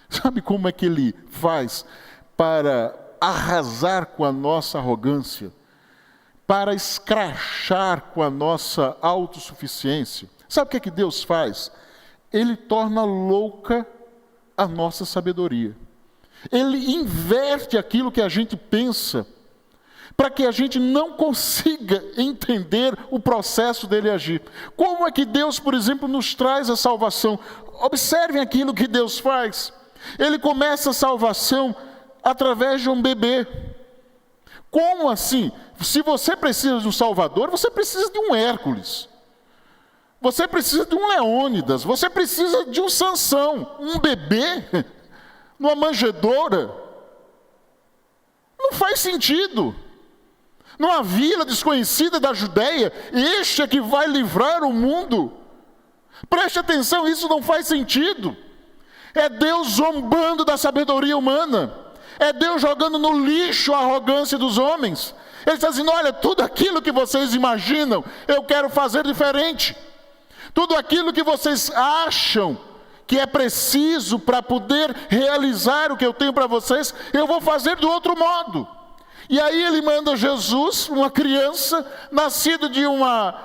[SPEAKER 3] Sabe como é que Ele faz para arrasar com a nossa arrogância? Para escrachar com a nossa autossuficiência? Sabe o que é que Deus faz? Ele torna louca a nossa sabedoria. Ele inverte aquilo que a gente pensa, para que a gente não consiga entender o processo dele agir. Como é que Deus, por exemplo, nos traz a salvação? Observem aquilo que Deus faz. Ele começa a salvação através de um bebê. Como assim? Se você precisa de um Salvador, você precisa de um Hércules. Você precisa de um Leônidas. Você precisa de um Sansão. Um bebê numa manjedoura. Não faz sentido. numa vila desconhecida da Judéia. Este é que vai livrar o mundo. Preste atenção, isso não faz sentido. É Deus zombando da sabedoria humana. É Deus jogando no lixo a arrogância dos homens. Ele está dizendo, olha, tudo aquilo que vocês imaginam, eu quero fazer diferente. Tudo aquilo que vocês acham que é preciso para poder realizar o que eu tenho para vocês, eu vou fazer do outro modo. E aí ele manda Jesus, uma criança, nascido de uma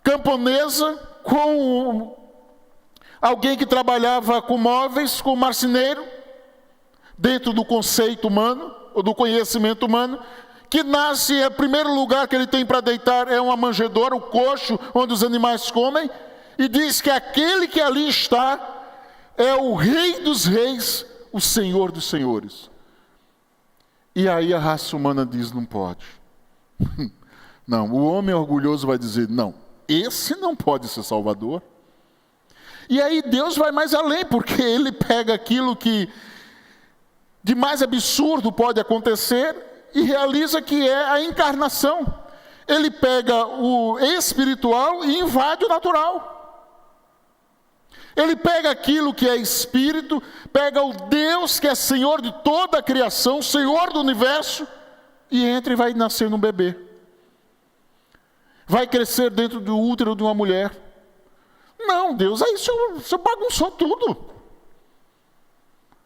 [SPEAKER 3] camponesa, com alguém que trabalhava com móveis, com marceneiro, dentro do conceito humano, ou do conhecimento humano, que nasce, o primeiro lugar que ele tem para deitar é uma manjedoura, o coxo, onde os animais comem, e diz que aquele que ali está é o Rei dos Reis, o Senhor dos Senhores. E aí a raça humana diz, não pode. Não, o homem orgulhoso vai dizer, não, esse não pode ser Salvador. E aí Deus vai mais além, porque ele pega aquilo que de mais absurdo pode acontecer e realiza que é a encarnação. Ele pega o espiritual e invade o natural. Ele pega aquilo que é espírito, pega o Deus que é Senhor de toda a criação, Senhor do universo, e entra e vai nascer num bebê. Vai crescer dentro do útero de uma mulher. Não, Deus, aí o senhor bagunçou tudo.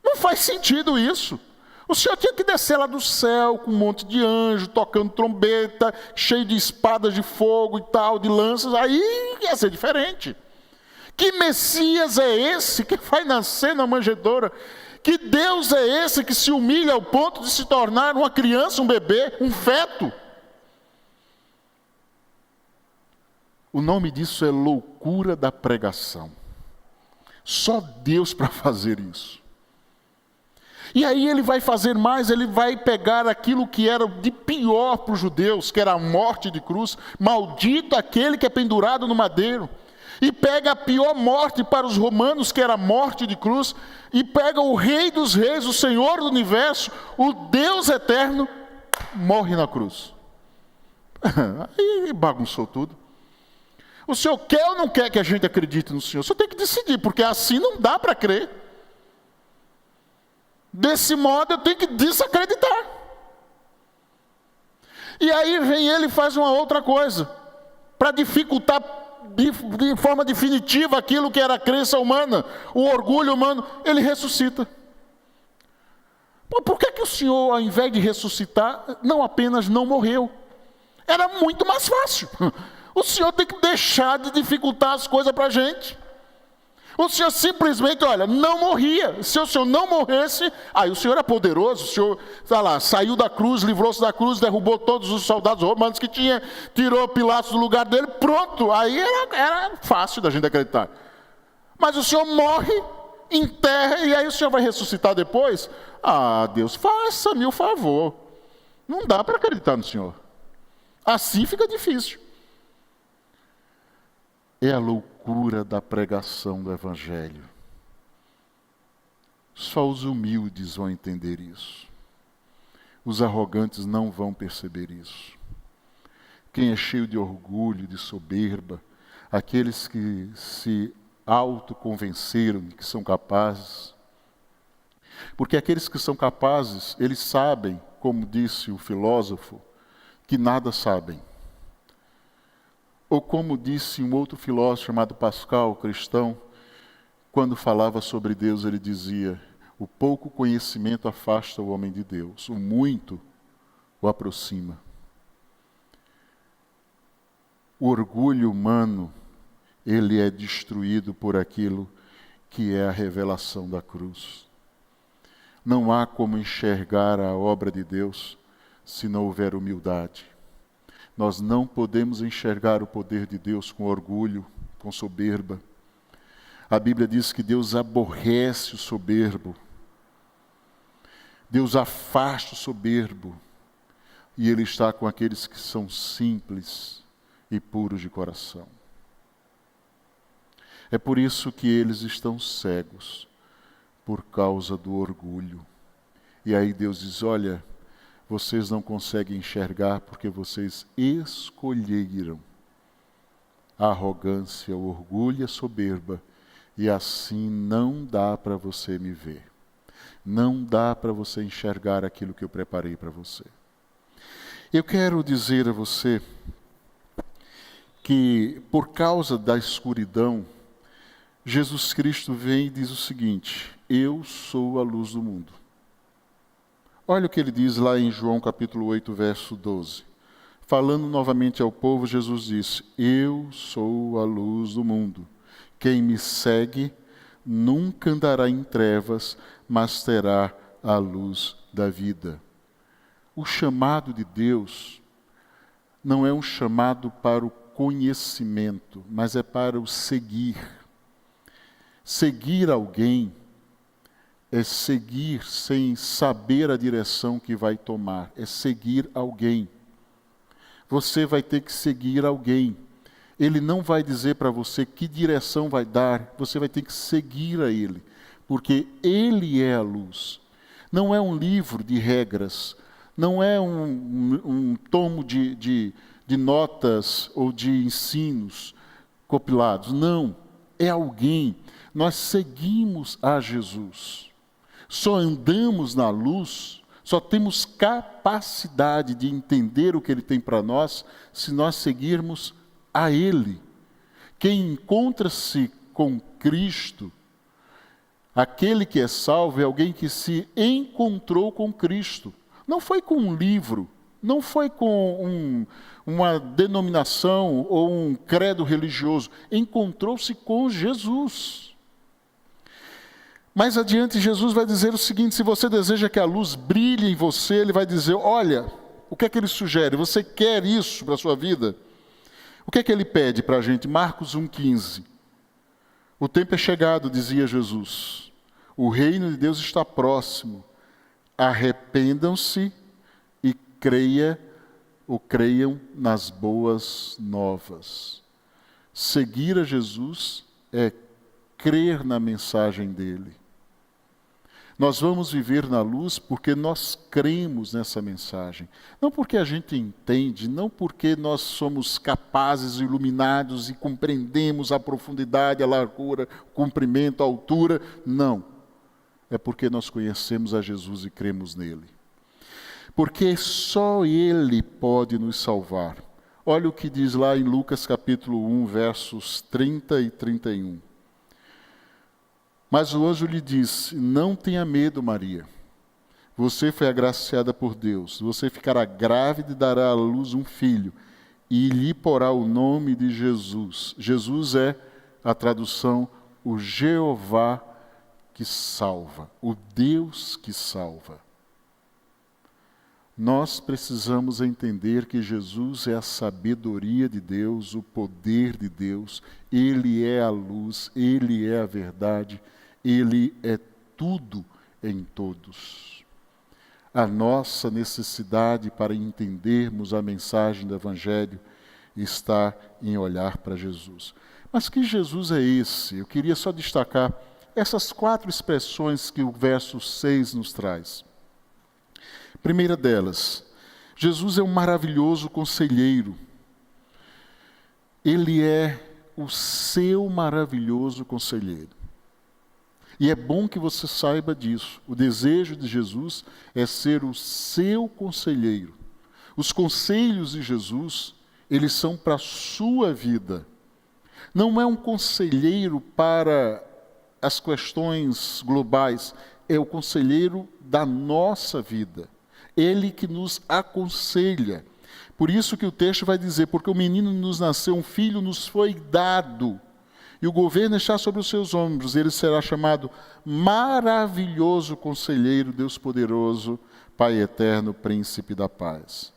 [SPEAKER 3] Não faz sentido isso. O senhor tinha que descer lá do céu com um monte de anjo, tocando trombeta, cheio de espadas de fogo e tal, de lanças, aí ia ser diferente. Que Messias é esse que vai nascer na manjedoura? Que Deus é esse que se humilha ao ponto de se tornar uma criança, um bebê, um feto? O nome disso é loucura da pregação. Só Deus para fazer isso. E aí ele vai fazer mais, ele vai pegar aquilo que era de pior para os judeus, que era a morte de cruz, maldito aquele que é pendurado no madeiro. E pega a pior morte para os romanos, que era a morte de cruz, e pega o Rei dos Reis, o Senhor do Universo, o Deus eterno, morre na cruz. Aí bagunçou tudo. O senhor quer ou não quer que a gente acredite no Senhor? O senhor tem que decidir, porque assim não dá para crer. Desse modo eu tenho que desacreditar. E aí vem ele e faz uma outra coisa, para dificultar de forma definitiva aquilo que era a crença humana, o orgulho humano. Ele ressuscita. Por que o Senhor, ao invés de ressuscitar, não apenas não morreu? Era muito mais fácil. O Senhor tem que deixar de dificultar as coisas para a gente. O Senhor simplesmente, olha, não morria. Se o Senhor não morresse, aí o Senhor é poderoso, o Senhor, está lá, saiu da cruz, livrou-se da cruz, derrubou todos os soldados romanos que tinha, tirou Pilatos do lugar dele, pronto. Aí era fácil da gente acreditar. Mas o Senhor morre, enterra, e aí o Senhor vai ressuscitar depois? Ah, Deus, faça-me o favor. Não dá para acreditar no Senhor. Assim fica difícil. É a loucura da pregação do Evangelho. Só os humildes vão entender isso. Os arrogantes não vão perceber isso. Quem é cheio de orgulho, de soberba, aqueles que se autoconvenceram de que são capazes. Porque aqueles que são capazes, eles sabem, como disse o filósofo, que nada sabem. Ou como disse um outro filósofo chamado Pascal, cristão, quando falava sobre Deus, ele dizia: o pouco conhecimento afasta o homem de Deus, o muito o aproxima. O orgulho humano, ele é destruído por aquilo que é a revelação da cruz. Não há como enxergar a obra de Deus se não houver humildade. Nós não podemos enxergar o poder de Deus com orgulho, com soberba. A Bíblia diz que Deus aborrece o soberbo. Deus afasta o soberbo. E Ele está com aqueles que são simples e puros de coração. É por isso que eles estão cegos, por causa do orgulho. E aí Deus diz: olha, vocês não conseguem enxergar porque vocês escolheram a arrogância, o orgulho e a soberba, e assim não dá para você me ver. Não dá para você enxergar aquilo que eu preparei para você. Eu quero dizer a você que, por causa da escuridão, Jesus Cristo vem e diz o seguinte: eu sou a luz do mundo. Olha o que ele diz lá em João capítulo 8, verso 12. Falando novamente ao povo, Jesus disse: eu sou a luz do mundo. Quem me segue nunca andará em trevas, mas terá a luz da vida. O chamado de Deus não é um chamado para o conhecimento, mas é para o seguir. Seguir alguém é seguir sem saber a direção que vai tomar, é seguir alguém. Você vai ter que seguir alguém. Ele não vai dizer para você que direção vai dar, você vai ter que seguir a ele, porque ele é a luz. Não é um livro de regras, não é um tomo de notas ou de ensinos compilados, não, é alguém. Nós seguimos a Jesus. Só andamos na luz, só temos capacidade de entender o que Ele tem para nós se nós seguirmos a Ele. Quem encontra-se com Cristo, aquele que é salvo, é alguém que se encontrou com Cristo. Não foi com um livro, não foi com uma denominação ou um credo religioso. Encontrou-se com Jesus. Mais adiante, Jesus vai dizer o seguinte: se você deseja que a luz brilhe em você, Ele vai dizer, olha, o que é que Ele sugere? Você quer isso para a sua vida? O que é que Ele pede para a gente? Marcos 1,15. O tempo é chegado, dizia Jesus. O reino de Deus está próximo. Arrependam-se e creiam nas boas novas. Seguir a Jesus é crer na mensagem dele. Nós vamos viver na luz porque nós cremos nessa mensagem. Não porque a gente entende, não porque nós somos capazes, iluminados e compreendemos a profundidade, a largura, o comprimento, a altura. Não. É porque nós conhecemos a Jesus e cremos nele. Porque só ele pode nos salvar. Olha o que diz lá em Lucas capítulo 1, versos 30 e 31. Mas o anjo lhe disse: não tenha medo, Maria. Você foi agraciada por Deus. Você ficará grávida e dará à luz um filho, e lhe porá o nome de Jesus. Jesus é a tradução, o Jeová que salva, o Deus que salva. Nós precisamos entender que Jesus é a sabedoria de Deus, o poder de Deus. Ele é a luz, Ele é a verdade, Ele é tudo em todos. A nossa necessidade para entendermos a mensagem do Evangelho está em olhar para Jesus. Mas que Jesus é esse? Eu queria só destacar essas 4 expressões que o verso 6 nos traz. Primeira delas, Jesus é um maravilhoso conselheiro. Ele é o seu maravilhoso conselheiro. E é bom que você saiba disso. O desejo de Jesus é ser o seu conselheiro. Os conselhos de Jesus, eles são para a sua vida. Não é um conselheiro para as questões globais, é o conselheiro da nossa vida. Ele que nos aconselha. Por isso que o texto vai dizer, porque o menino nos nasceu, um filho nos foi dado, e o governo está sobre os seus ombros. Ele será chamado maravilhoso conselheiro, Deus poderoso, Pai eterno, príncipe da paz.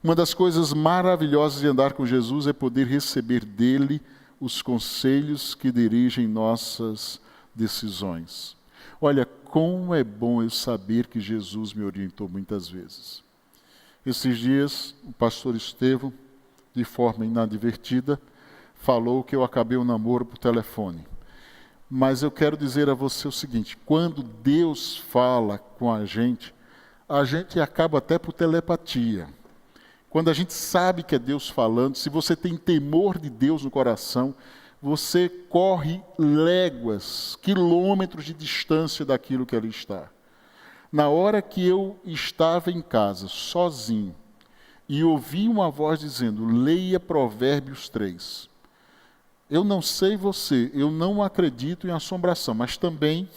[SPEAKER 3] Uma das coisas maravilhosas de andar com Jesus é poder receber dele os conselhos que dirigem nossas decisões. Olha, como é bom eu saber que Jesus me orientou muitas vezes. Esses dias, o pastor Estevão, de forma inadvertida, falou que eu acabei o namoro por telefone. Mas eu quero dizer a você o seguinte: quando Deus fala com a gente a gente acaba até por telepatia. Quando a gente sabe que é Deus falando, se você tem temor de Deus no coração, você corre léguas, quilômetros de distância daquilo que ali está. Na hora que eu estava em casa, sozinho, e ouvi uma voz dizendo, leia Provérbios 3. Eu não sei você, eu não acredito em assombração, mas também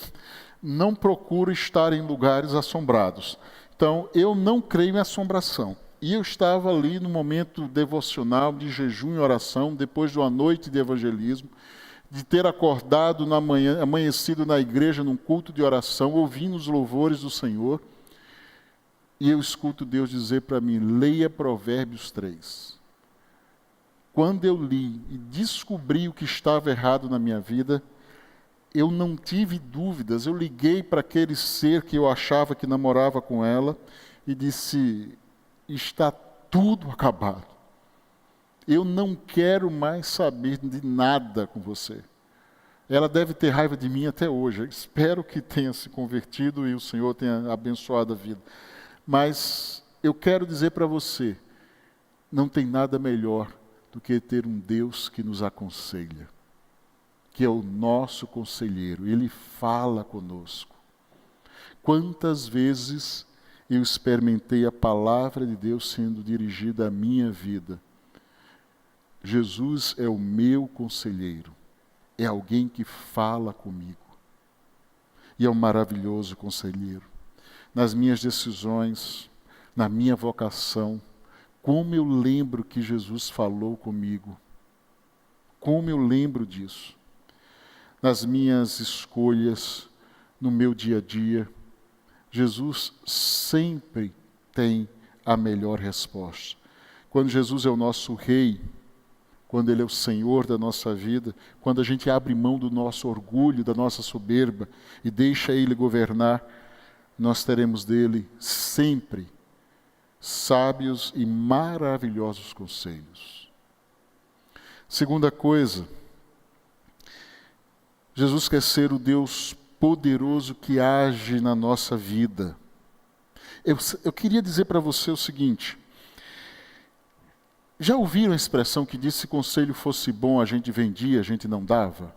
[SPEAKER 3] não procuro estar em lugares assombrados. Então, eu não creio em assombração. E eu estava ali no momento devocional, de jejum e oração, depois de uma noite de evangelismo, de ter acordado na manhã, amanhecido na igreja, num culto de oração, ouvindo os louvores do Senhor, e eu escuto Deus dizer para mim, leia Provérbios 3. Quando eu li e descobri o que estava errado na minha vida, eu não tive dúvidas, eu liguei para aquele ser que eu achava que namorava com ela, e disse, está tudo acabado. Eu não quero mais saber de nada com você. Ela deve ter raiva de mim até hoje. Eu espero que tenha se convertido e o Senhor tenha abençoado a vida. Mas eu quero dizer para você, não tem nada melhor do que ter um Deus que nos aconselha, que é o nosso conselheiro. Ele fala conosco. Quantas vezes eu experimentei a palavra de Deus sendo dirigida à minha vida. Jesus é o meu conselheiro, é alguém que fala comigo. E é um maravilhoso conselheiro. Nas minhas decisões, na minha vocação, como eu lembro que Jesus falou comigo. Como eu lembro disso. Nas minhas escolhas, no meu dia a dia, Jesus sempre tem a melhor resposta. Quando Jesus é o nosso rei, quando Ele é o Senhor da nossa vida, quando a gente abre mão do nosso orgulho, da nossa soberba e deixa Ele governar, nós teremos dele sempre sábios e maravilhosos conselhos. Segunda coisa, Jesus quer ser o Deus poderoso que age na nossa vida. Eu queria dizer para você o seguinte, já ouviram a expressão que diz, se conselho fosse bom, a gente vendia, a gente não dava?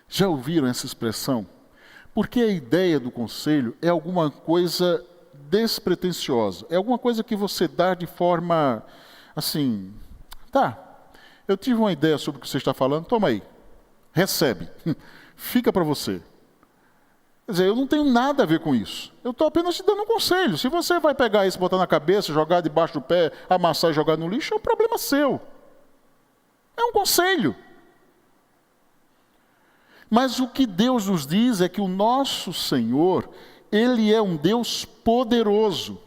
[SPEAKER 3] Já ouviram essa expressão? Porque a ideia do conselho é alguma coisa despretensiosa, é alguma coisa que você dá de forma, assim, tá, eu tive uma ideia sobre o que você está falando, toma aí, recebe, fica para você. Quer dizer, eu não tenho nada a ver com isso. Eu estou apenas te dando um conselho. Se você vai pegar isso, botar na cabeça, jogar debaixo do pé, amassar e jogar no lixo, é um problema seu. É um conselho. Mas o que Deus nos diz é que o nosso Senhor, Ele é um Deus poderoso.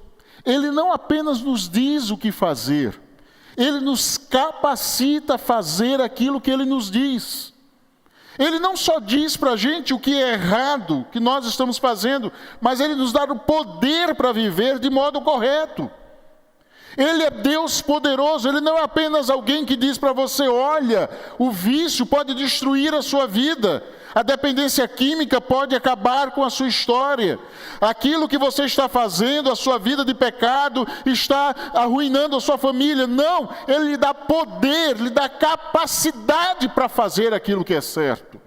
[SPEAKER 3] Ele não apenas nos diz o que fazer, Ele nos capacita a fazer aquilo que Ele nos diz. Ele não só diz para a gente o que é errado, que nós estamos fazendo, mas Ele nos dá o poder para viver de modo correto. Ele é Deus poderoso, Ele não é apenas alguém que diz para você, olha, o vício pode destruir a sua vida, a dependência química pode acabar com a sua história, aquilo que você está fazendo, a sua vida de pecado, está arruinando a sua família. Não, Ele lhe dá poder, lhe dá capacidade para fazer aquilo que é certo.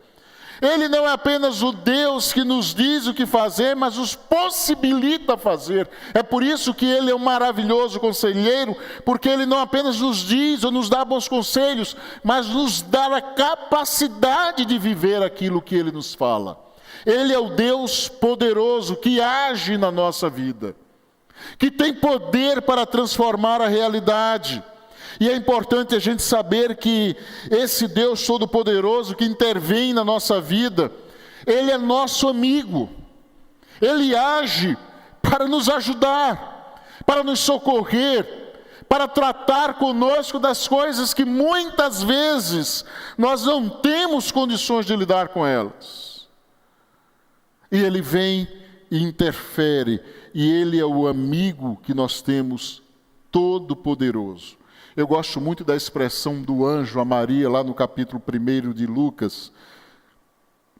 [SPEAKER 3] Ele não é apenas o Deus que nos diz o que fazer, mas nos possibilita fazer. É por isso que Ele é um maravilhoso conselheiro, porque Ele não apenas nos diz ou nos dá bons conselhos, mas nos dá a capacidade de viver aquilo que Ele nos fala. Ele é o Deus poderoso que age na nossa vida, que tem poder para transformar a realidade. E é importante a gente saber que esse Deus Todo-Poderoso que intervém na nossa vida, Ele é nosso amigo. Ele age para nos ajudar, para nos socorrer, para tratar conosco das coisas que muitas vezes nós não temos condições de lidar com elas. E Ele vem e interfere, e Ele é o amigo que nós temos Todo-Poderoso. Eu gosto muito da expressão do anjo a Maria, lá no capítulo 1 de Lucas,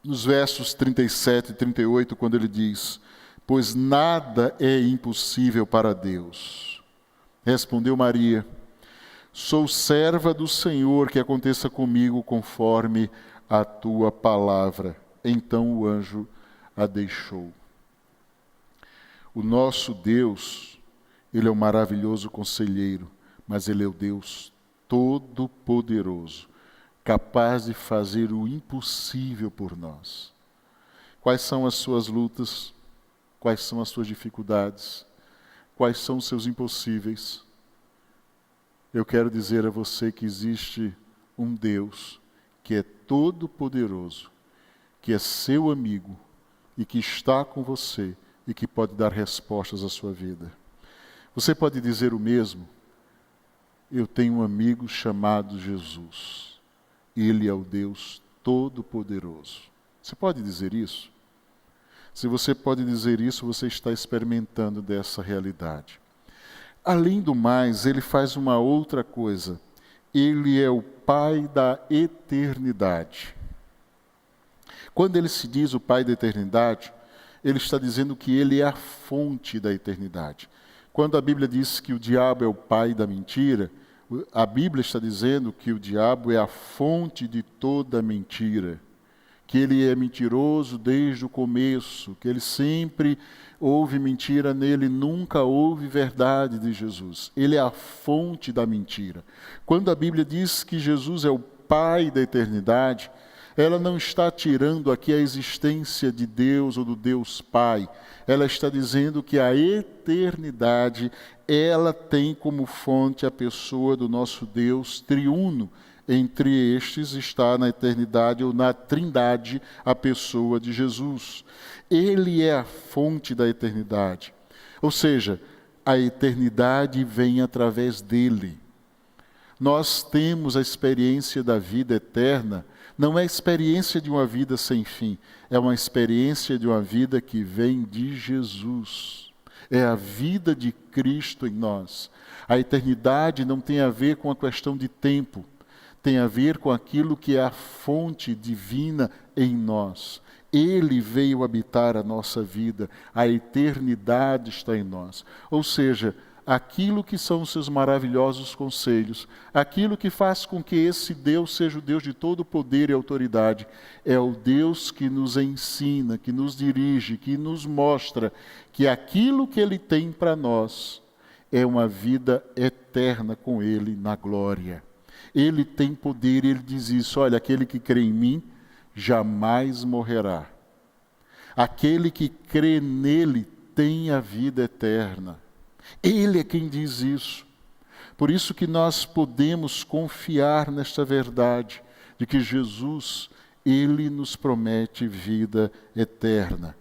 [SPEAKER 3] nos versos 37 e 38, quando ele diz, pois nada é impossível para Deus. Respondeu Maria: sou serva do Senhor, que aconteça comigo conforme a tua palavra. Então o anjo a deixou. O nosso Deus, Ele é um maravilhoso conselheiro, mas Ele é o Deus todo-poderoso, capaz de fazer o impossível por nós. Quais são as suas lutas? Quais são as suas dificuldades? Quais são os seus impossíveis? Eu quero dizer a você que existe um Deus que é todo-poderoso, que é seu amigo e que está com você e que pode dar respostas à sua vida. Você pode dizer o mesmo? Eu tenho um amigo chamado Jesus. Ele é o Deus todo-poderoso. Você pode dizer isso? Se você pode dizer isso, você está experimentando dessa realidade. Além do mais, ele faz uma outra coisa. Ele é o Pai da eternidade. Quando ele se diz o Pai da eternidade, ele está dizendo que ele é a fonte da eternidade. Quando a Bíblia diz que o diabo é o pai da mentira, a Bíblia está dizendo que o diabo é a fonte de toda mentira. Que ele é mentiroso desde o começo, que ele sempre houve mentira nele, nunca houve verdade de Jesus. Ele é a fonte da mentira. Quando a Bíblia diz que Jesus é o Pai da eternidade, ela não está tirando aqui a existência de Deus ou do Deus Pai. Ela está dizendo que a eternidade, ela tem como fonte a pessoa do nosso Deus triuno. Entre estes está na eternidade ou na trindade a pessoa de Jesus. Ele é a fonte da eternidade. Ou seja, a eternidade vem através dele. Nós temos a experiência da vida eterna, não é a experiência de uma vida sem fim, é uma experiência de uma vida que vem de Jesus. É a vida de Cristo em nós. A eternidade não tem a ver com a questão de tempo, tem a ver com aquilo que é a fonte divina em nós. Ele veio habitar a nossa vida, a eternidade está em nós. Ou seja, aquilo que são os seus maravilhosos conselhos, aquilo que faz com que esse Deus seja o Deus de todo poder e autoridade, é o Deus que nos ensina, que nos dirige, que nos mostra que aquilo que Ele tem para nós é uma vida eterna com Ele na glória. Ele tem poder, Ele diz isso: olha, aquele que crê em mim jamais morrerá. Aquele que crê nele tem a vida eterna. Ele é quem diz isso. Por isso que nós podemos confiar nesta verdade, de que Jesus, Ele nos promete vida eterna.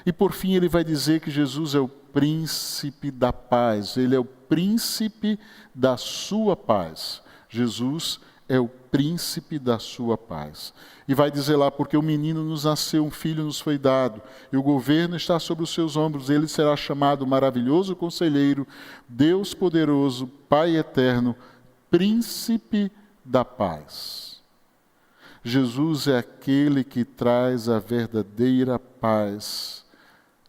[SPEAKER 3] E por fim ele vai dizer que Jesus é o príncipe da paz, Ele é o príncipe da sua paz. Jesus é o príncipe da sua paz. E vai dizer lá, porque o menino nos nasceu, um filho nos foi dado, e o governo está sobre os seus ombros, ele será chamado Maravilhoso Conselheiro, Deus Poderoso, Pai Eterno, Príncipe da Paz. Jesus é aquele que traz a verdadeira paz,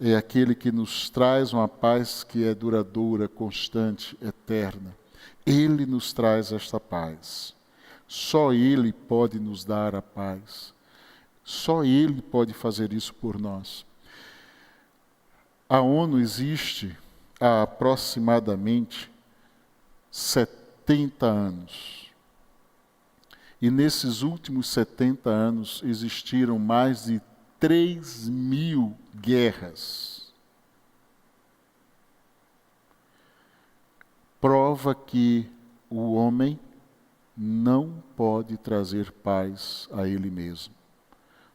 [SPEAKER 3] é aquele que nos traz uma paz que é duradoura, constante, eterna. Ele nos traz esta paz. Só Ele pode nos dar a paz. Só Ele pode fazer isso por nós. A ONU existe há aproximadamente 70 anos. E nesses últimos 70 anos existiram mais de 3.000 guerras. Prova que o homem não pode trazer paz a ele mesmo.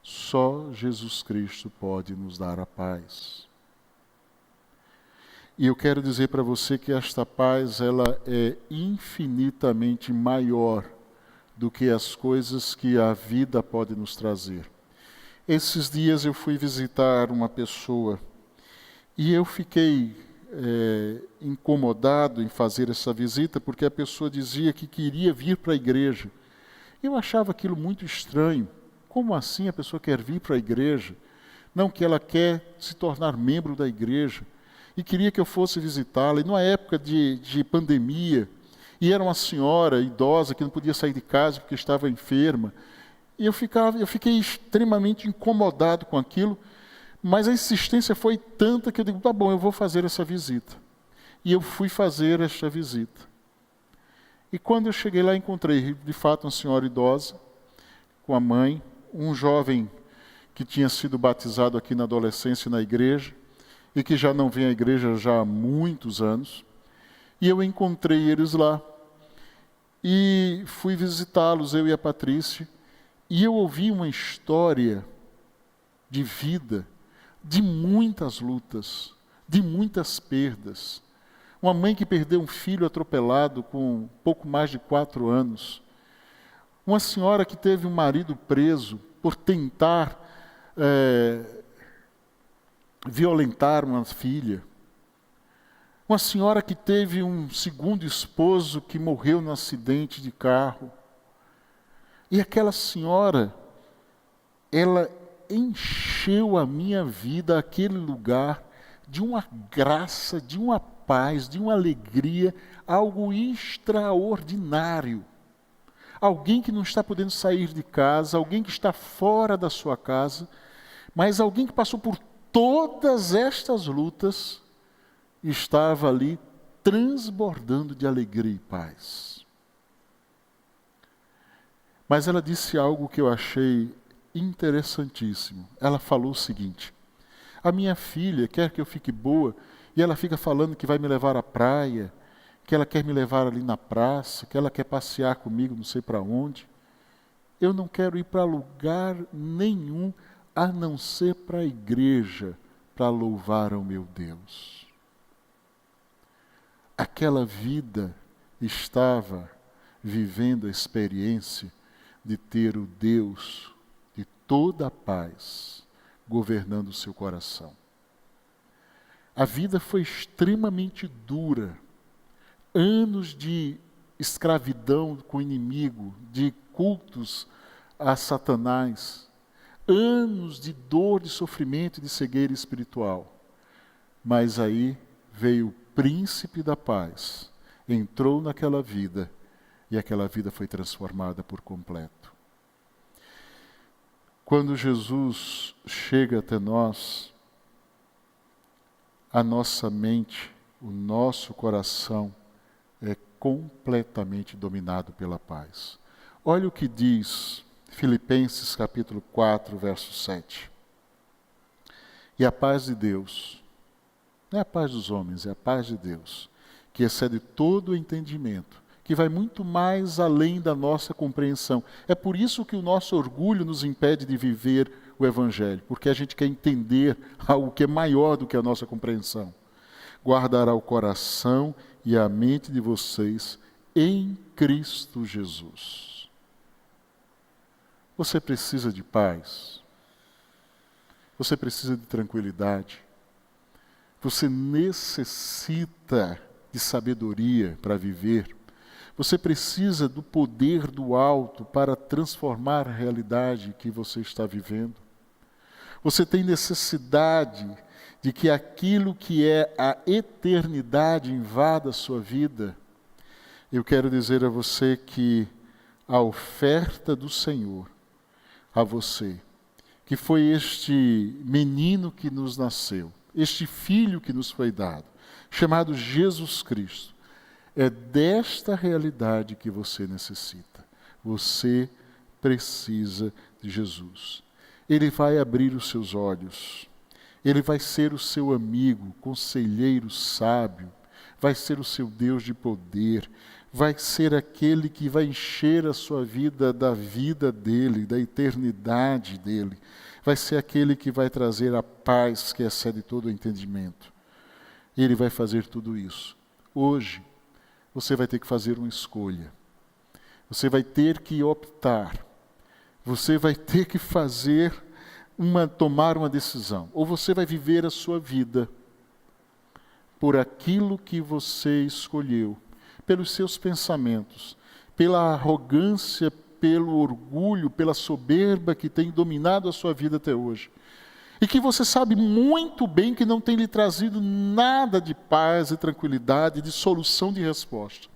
[SPEAKER 3] Só Jesus Cristo pode nos dar a paz. E eu quero dizer para você que esta paz, ela é infinitamente maior do que as coisas que a vida pode nos trazer. Esses dias eu fui visitar uma pessoa e eu fiquei incomodado em fazer essa visita, porque a pessoa dizia que queria vir para a igreja. Eu achava aquilo muito estranho. Como assim a pessoa quer vir para a igreja? Não, que ela quer se tornar membro da igreja e queria que eu fosse visitá-la. E numa época de pandemia, e era uma senhora idosa que não podia sair de casa porque estava enferma. E eu fiquei extremamente incomodado com aquilo, mas a insistência foi tanta que eu digo, tá bom, eu vou fazer essa visita. E eu fui fazer esta visita. E quando eu cheguei lá, encontrei, de fato, uma senhora idosa, com a mãe, um jovem que tinha sido batizado aqui na adolescência na igreja, e que já não vem à igreja já há muitos anos. E eu encontrei eles lá. E fui visitá-los, eu e a Patrícia, e eu ouvi uma história de vida, de muitas lutas, de muitas perdas. Uma mãe que perdeu um filho atropelado com pouco mais de 4 anos. Uma senhora que teve um marido preso por tentar violentar uma filha. Uma senhora que teve um segundo esposo que morreu num acidente de carro. E aquela senhora, ela encheu a minha vida, aquele lugar, de uma graça, de uma paz, de uma alegria, algo extraordinário. Alguém que não está podendo sair de casa, alguém que está fora da sua casa, mas alguém que passou por todas estas lutas, estava ali transbordando de alegria e paz. Mas ela disse algo que eu achei interessantíssimo. Ela falou o seguinte: a minha filha quer que eu fique boa, e ela fica falando que vai me levar à praia, que ela quer me levar ali na praça, que ela quer passear comigo não sei para onde. Eu não quero ir para lugar nenhum, a não ser para a igreja, para louvar ao meu Deus. Aquela vida estava vivendo a experiência de ter o Deus de toda a paz governando o seu coração. A vida foi extremamente dura. Anos de escravidão com o inimigo, de cultos a Satanás, anos de dor, de sofrimento e de cegueira espiritual. Mas aí veio o príncipe da paz, entrou naquela vida e aquela vida foi transformada por completo. Quando Jesus chega até nós, a nossa mente, o nosso coração é completamente dominado pela paz. Olha o que diz Filipenses capítulo 4, verso 7. E a paz de Deus, não é a paz dos homens, é a paz de Deus, que excede todo o entendimento, que vai muito mais além da nossa compreensão. É por isso que o nosso orgulho nos impede de viver o Evangelho, porque a gente quer entender algo que é maior do que a nossa compreensão. Guardará o coração e a mente de vocês em Cristo Jesus. Você precisa de paz. Você precisa de tranquilidade. Você necessita de sabedoria para viver. Você precisa do poder do alto para transformar a realidade que você está vivendo. Você tem necessidade de que aquilo que é a eternidade invada a sua vida. Eu quero dizer a você que a oferta do Senhor a você, que foi este menino que nos nasceu, este filho que nos foi dado, chamado Jesus Cristo, é desta realidade que você necessita. Você precisa de Jesus. Ele vai abrir os seus olhos. Ele vai ser o seu amigo, conselheiro sábio. Vai ser o seu Deus de poder. Vai ser aquele que vai encher a sua vida da vida dele, da eternidade dele. Vai ser aquele que vai trazer a paz que excede todo o entendimento. Ele vai fazer tudo isso. Hoje, você vai ter que fazer uma escolha. Você vai ter que optar. Você vai ter que tomar uma decisão. Ou você vai viver a sua vida por aquilo que você escolheu, pelos seus pensamentos, pela arrogância, pelo orgulho, pela soberba que tem dominado a sua vida até hoje. e que você sabe muito bem que não tem lhe trazido nada de paz e tranquilidade, de solução, de resposta.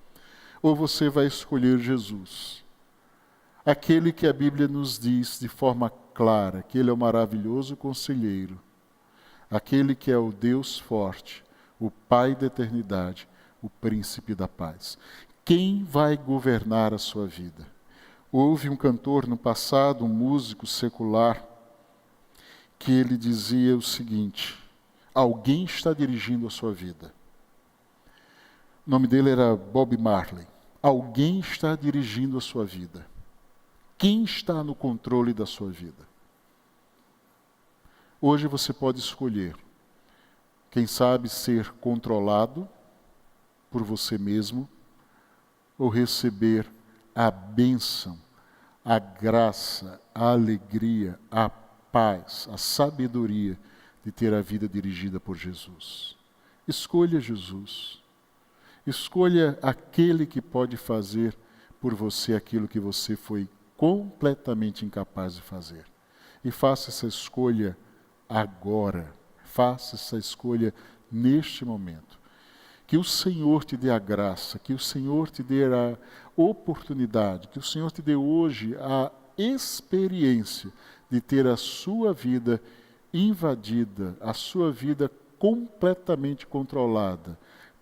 [SPEAKER 3] Ou você vai escolher Jesus, aquele que a Bíblia nos diz de forma clara, que Ele é o maravilhoso conselheiro, aquele que é o Deus forte, o Pai da eternidade, o Príncipe da paz. Quem vai governar a sua vida? Houve um cantor no passado, um músico secular, que ele dizia o seguinte: alguém está dirigindo a sua vida. O nome dele era Bob Marley. Alguém está dirigindo a sua vida. Quem está no controle da sua vida? Hoje você pode escolher, quem sabe, ser controlado por você mesmo ou receber a bênção, a graça, a alegria, a paz, a sabedoria de ter a vida dirigida por Jesus. Escolha Jesus. Escolha aquele que pode fazer por você aquilo que você foi completamente incapaz de fazer. E faça essa escolha agora. Faça essa escolha neste momento. Que o Senhor te dê a graça, que o Senhor te dê a oportunidade, que o Senhor te dê hoje a experiência de ter a sua vida invadida, a sua vida completamente controlada,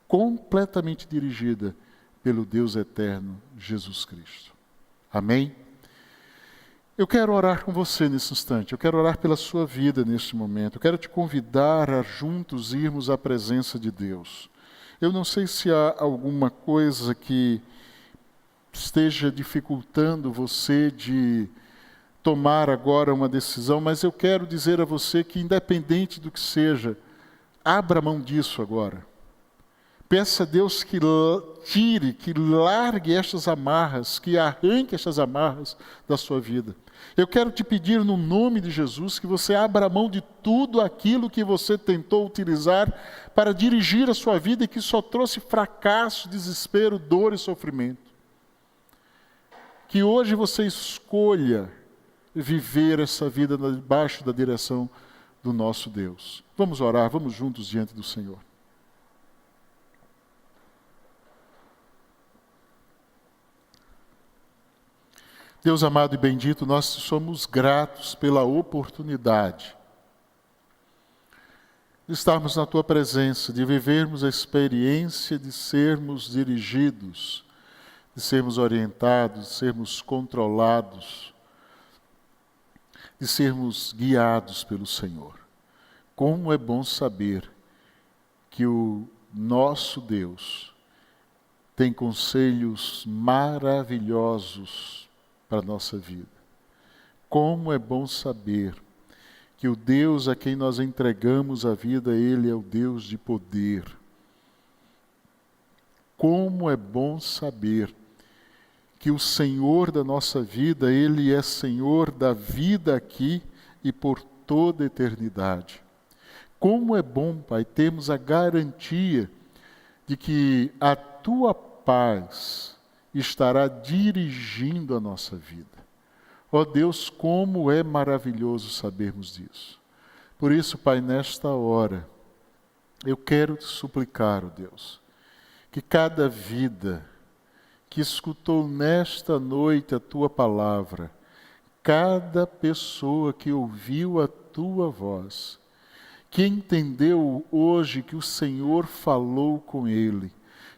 [SPEAKER 3] completamente dirigida pelo Deus eterno, Jesus Cristo. Amém? Eu quero orar com você nesse instante, eu quero orar pela sua vida neste momento, eu quero te convidar a juntos irmos à presença de Deus. Eu não sei se há alguma coisa que esteja dificultando você de tomar agora uma decisão, mas eu quero dizer a você que, independente do que seja, abra mão disso agora. Peça a Deus que tire, que largue estas amarras, que arranque estas amarras da sua vida. Eu quero te pedir no nome de Jesus que você abra mão de tudo aquilo que você tentou utilizar para dirigir a sua vida e que só trouxe fracasso, desespero, dor e sofrimento. Que hoje você escolha viver essa vida debaixo da direção do nosso Deus. Vamos orar, vamos juntos diante do Senhor. Deus amado e bendito, nós somos gratos pela oportunidade de estarmos na Tua presença, de vivermos a experiência de sermos dirigidos, de sermos orientados, de sermos controlados, de sermos guiados pelo Senhor. Como é bom saber que o nosso Deus tem conselhos maravilhosos para a nossa vida. Como é bom saber que o Deus a quem nós entregamos a vida, Ele é o Deus de poder. Como é bom saber que o Senhor da nossa vida, Ele é Senhor da vida aqui e por toda a eternidade. Como é bom, Pai, termos a garantia de que a Tua paz estará dirigindo a nossa vida. Ó Deus, como é maravilhoso sabermos disso. Por isso, Pai, nesta hora, eu quero te suplicar, ó Deus, que cada vida que escutou nesta noite a Tua palavra, cada pessoa que ouviu a Tua voz, que entendeu hoje que o Senhor falou com ele,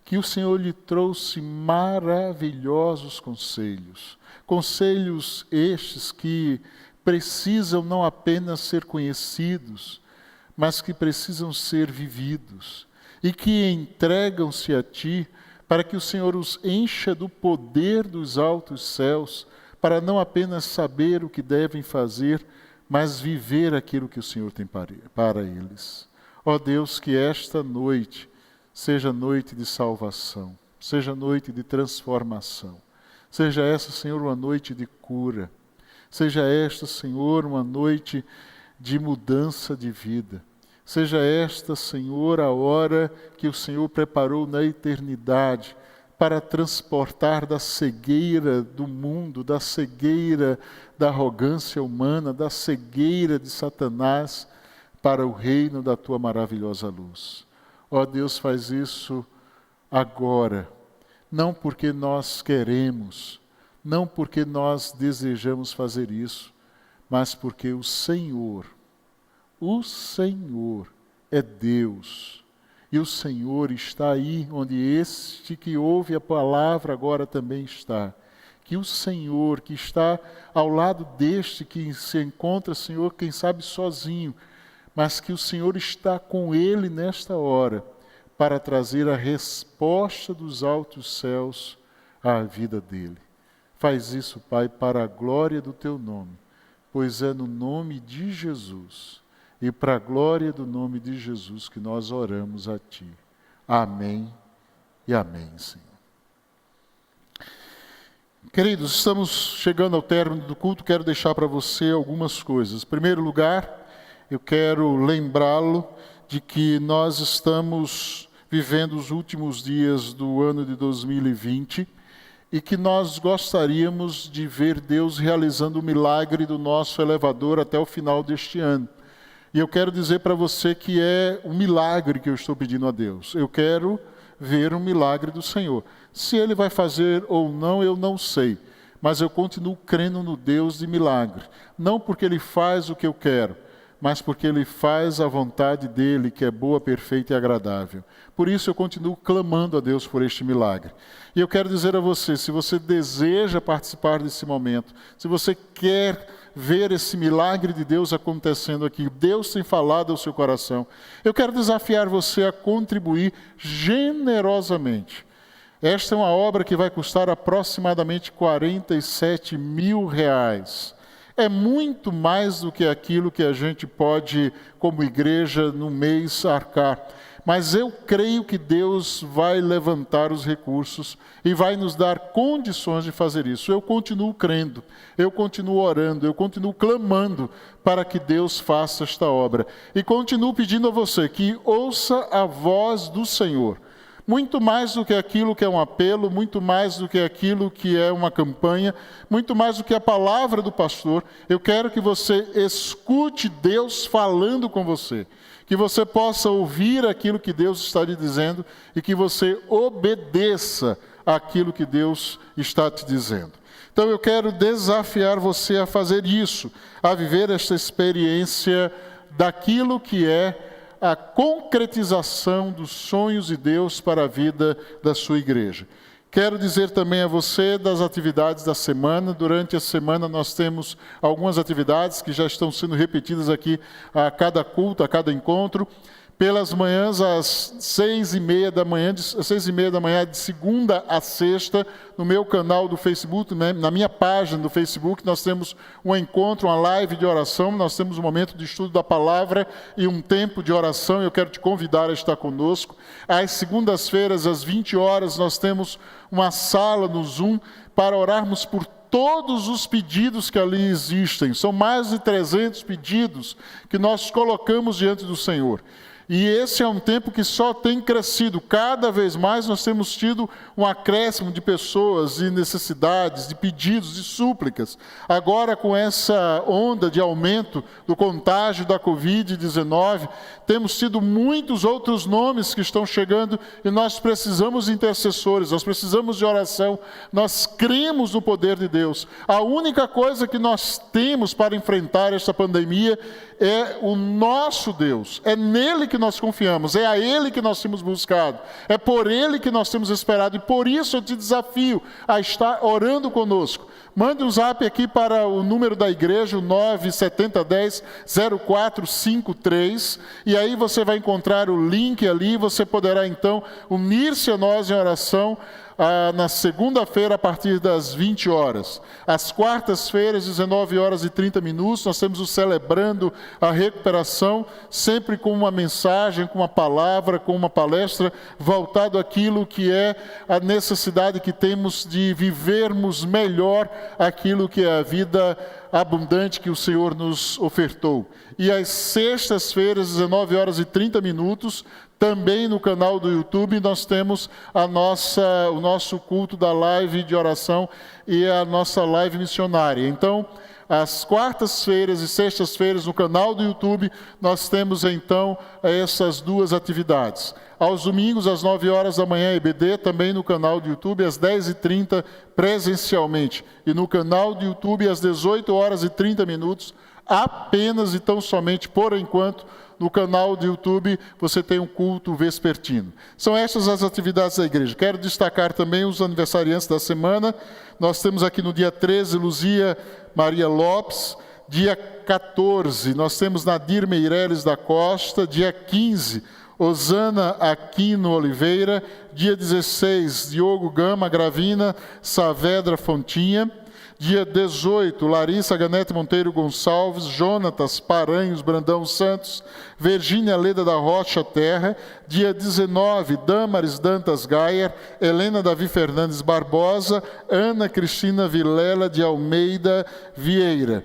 [SPEAKER 3] que o Senhor lhe trouxe maravilhosos conselhos. Conselhos estes que precisam não apenas ser conhecidos, mas que precisam ser vividos. E que entregam-se a Ti para que o Senhor os encha do poder dos altos céus, para não apenas saber o que devem fazer, mas viver aquilo que o Senhor tem para eles. Ó Deus, que esta noite seja noite de salvação, seja noite de transformação. Seja essa, Senhor, uma noite de cura. Seja esta, Senhor, uma noite de mudança de vida. Seja esta, Senhor, a hora que o Senhor preparou na eternidade para transportar da cegueira do mundo, da cegueira da arrogância humana, da cegueira de Satanás, para o reino da tua maravilhosa luz. Ó Deus, faz isso agora, não porque nós queremos, não porque nós desejamos fazer isso, mas porque o Senhor é Deus. E o Senhor está aí onde este que ouve a palavra agora também está. Que o Senhor que está ao lado deste que se encontra, Senhor, quem sabe sozinho, mas que o Senhor está com ele nesta hora para trazer a resposta dos altos céus à vida dele. Faz isso, Pai, para a glória do teu nome, pois é no nome de Jesus e para a glória do nome de Jesus que nós oramos a ti. Amém e amém, Senhor. Queridos, estamos chegando ao término do culto, quero deixar para você algumas coisas. Em primeiro lugar, eu quero lembrá-lo de que nós estamos vivendo os últimos dias do ano de 2020 e que nós gostaríamos de ver Deus realizando o milagre do nosso elevador até o final deste ano. E eu quero dizer para você que é um milagre que eu estou pedindo a Deus. Eu quero ver um milagre do Senhor. Se Ele vai fazer ou não, eu não sei. Mas eu continuo crendo no Deus de milagre. Não porque Ele faz o que eu quero, mas porque Ele faz a vontade dEle, que é boa, perfeita e agradável. Por isso eu continuo clamando a Deus por este milagre. E eu quero dizer a você, se você deseja participar desse momento, se você quer ver esse milagre de Deus acontecendo aqui, Deus tem falado ao seu coração, eu quero desafiar você a contribuir generosamente. Esta é uma obra que vai custar aproximadamente R$47 mil. É muito mais do que aquilo que a gente pode, como igreja, no mês arcar. Mas eu creio que Deus vai levantar os recursos e vai nos dar condições de fazer isso. Eu continuo crendo, eu continuo orando, eu continuo clamando para que Deus faça esta obra. E continuo pedindo a você que ouça a voz do Senhor. Muito mais do que aquilo que é um apelo, muito mais do que aquilo que é uma campanha, muito mais do que a palavra do pastor, eu quero que você escute Deus falando com você, que você possa ouvir aquilo que Deus está lhe dizendo e que você obedeça aquilo que Deus está te dizendo. Então eu quero desafiar você a fazer isso, a viver esta experiência daquilo que é a concretização dos sonhos de Deus para a vida da sua igreja. Quero dizer também a você das atividades da semana. Durante a semana nós temos algumas atividades que já estão sendo repetidas aqui a cada culto, a cada encontro. Pelas manhãs, às 6h30 da manhã, de segunda a sexta, no meu canal do Facebook, na minha página do Facebook, nós temos um encontro, uma live de oração, nós temos um momento de estudo da palavra e um tempo de oração. Eu quero te convidar a estar conosco. Às segundas-feiras, às 20 horas, nós temos uma sala no Zoom para orarmos por todos os pedidos que ali existem. São mais de 300 pedidos que nós colocamos diante do Senhor. E esse é um tempo que só tem crescido. Cada vez mais nós temos tido um acréscimo de pessoas, de necessidades, de pedidos, de súplicas. Agora, com essa onda de aumento do contágio da Covid-19, temos tido muitos outros nomes que estão chegando e nós precisamos de intercessores, nós precisamos de oração, nós cremos no poder de Deus. A única coisa que nós temos para enfrentar esta pandemia é o nosso Deus, é nele que nós confiamos, é a Ele que nós temos buscado, é por Ele que nós temos esperado, e por isso eu te desafio a estar orando conosco. Mande um zap aqui para o número da igreja, o 97010-0453, e aí você vai encontrar o link ali, você poderá então unir-se a nós em oração, na segunda-feira, a partir das 20 horas. Às quartas-feiras, 19h30, nós temos o Celebrando a Recuperação, sempre com uma mensagem, com uma palavra, com uma palestra, voltado àquilo que é a necessidade que temos de vivermos melhor aquilo que é a vida abundante que o Senhor nos ofertou. E às sextas-feiras, 19h30, também no canal do YouTube, nós temos o nosso culto da live de oração e a nossa live missionária. Então, às quartas-feiras e sextas-feiras no canal do YouTube, nós temos então essas duas atividades. Aos domingos, às 9h da manhã, EBD, também no canal do YouTube, às 10h30, presencialmente. E no canal do YouTube, às 18h30, apenas e tão somente, por enquanto, no canal do YouTube, você tem um culto vespertino. São estas as atividades da igreja. Quero destacar também os aniversariantes da semana. Nós temos aqui no dia 13, Luzia Maria Lopes. Dia 14, nós temos Nadir Meireles da Costa. Dia 15, Osana Aquino Oliveira. Dia 16, Diogo Gama Gravina Saavedra Fontinha. Dia 18, Larissa Ganete Monteiro Gonçalves, Jonatas Paranhos Brandão Santos, Virgínia Leda da Rocha Terra. Dia 19, Damares Dantas Gayer, Helena Davi Fernandes Barbosa, Ana Cristina Vilela de Almeida Vieira.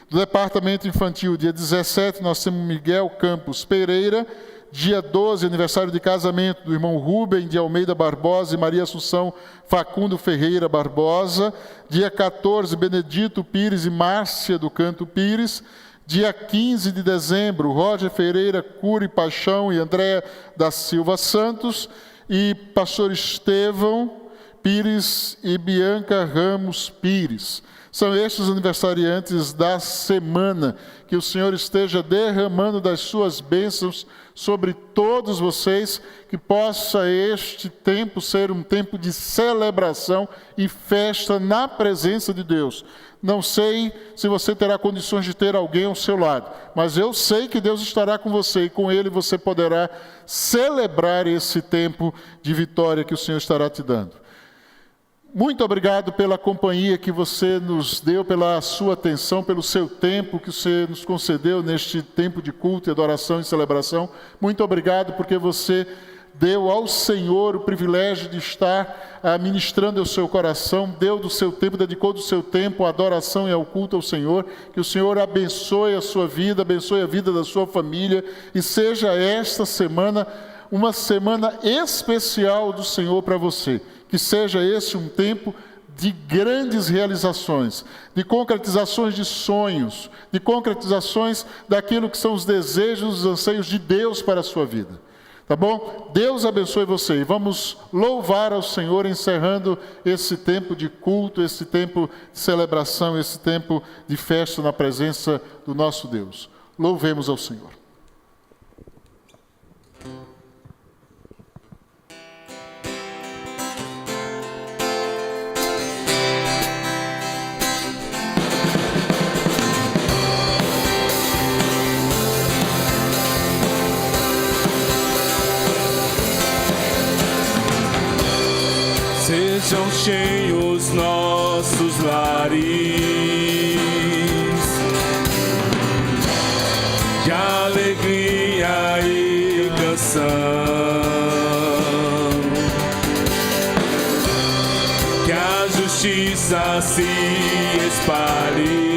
[SPEAKER 3] Do Departamento Infantil, dia 17, nós temos Miguel Campos Pereira. Dia 12, aniversário de casamento do irmão Rubem de Almeida Barbosa e Maria Assunção Facundo Ferreira Barbosa. Dia 14, Benedito Pires e Márcia do Canto Pires. Dia 15 de dezembro, Roger Ferreira Cury Paixão e Andréa da Silva Santos. E pastor Estevão Pires e Bianca Ramos Pires. São estes os aniversariantes da semana. Que o Senhor esteja derramando das suas bênçãos sobre todos vocês, que possa este tempo ser um tempo de celebração e festa na presença de Deus. Não sei se você terá condições de ter alguém ao seu lado, mas eu sei que Deus estará com você e com Ele você poderá celebrar esse tempo de vitória que o Senhor estará te dando. Muito obrigado pela companhia que você nos deu, pela sua atenção, pelo seu tempo que você nos concedeu neste tempo de culto, adoração e celebração. Muito obrigado porque você deu ao Senhor o privilégio de estar ministrando ao seu coração, deu do seu tempo, dedicou do seu tempo à adoração e ao culto ao Senhor. Que o Senhor abençoe a sua vida, abençoe a vida da sua família e seja esta semana uma semana especial do Senhor para você. Que seja esse um tempo de grandes realizações, de concretizações de sonhos, de concretizações daquilo que são os desejos, os anseios de Deus para a sua vida. Tá bom? Deus abençoe você. E vamos louvar ao Senhor encerrando esse tempo de culto, esse tempo de celebração, esse tempo de festa na presença do nosso Deus. Louvemos ao Senhor.
[SPEAKER 2] Sejam cheios nossos lares de alegria e canção, que a justiça se espalhe.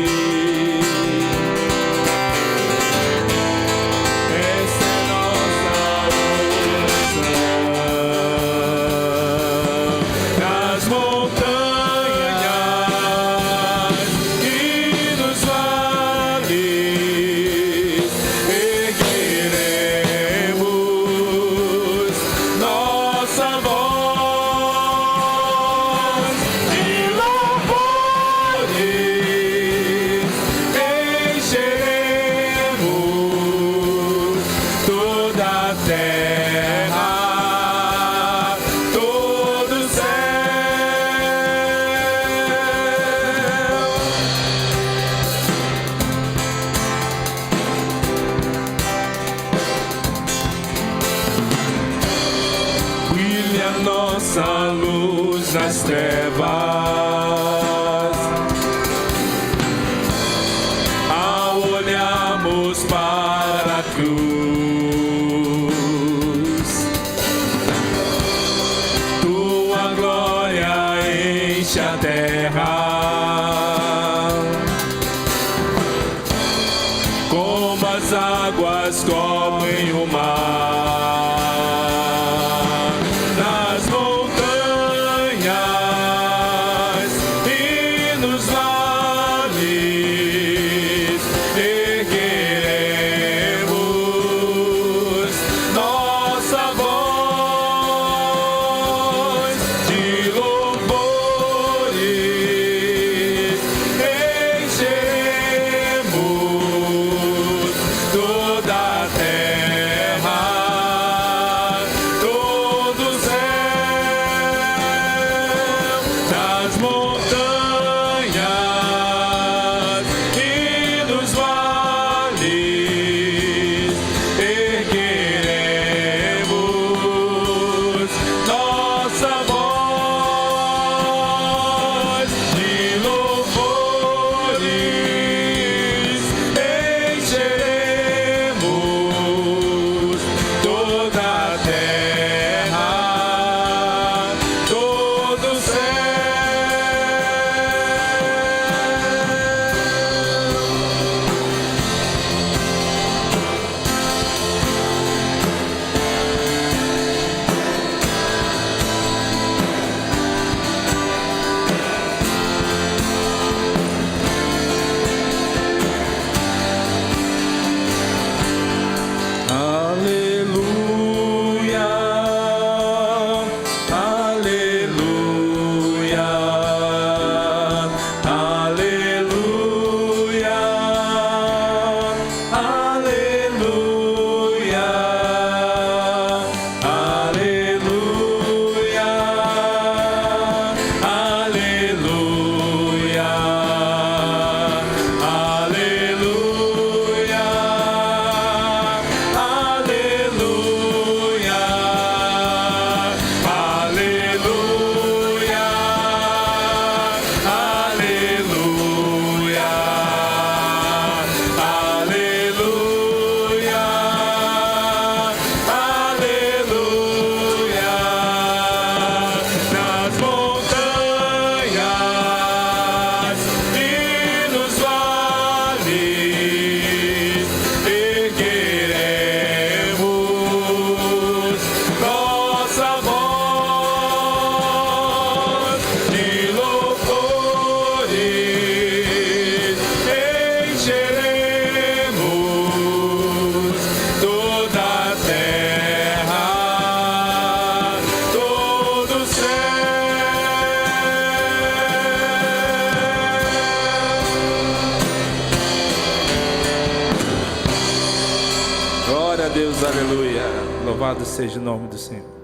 [SPEAKER 2] Nas trevas, ao olharmos para a cruz, tua glória enche a terra, Deus, aleluia. Louvado seja o nome do Senhor.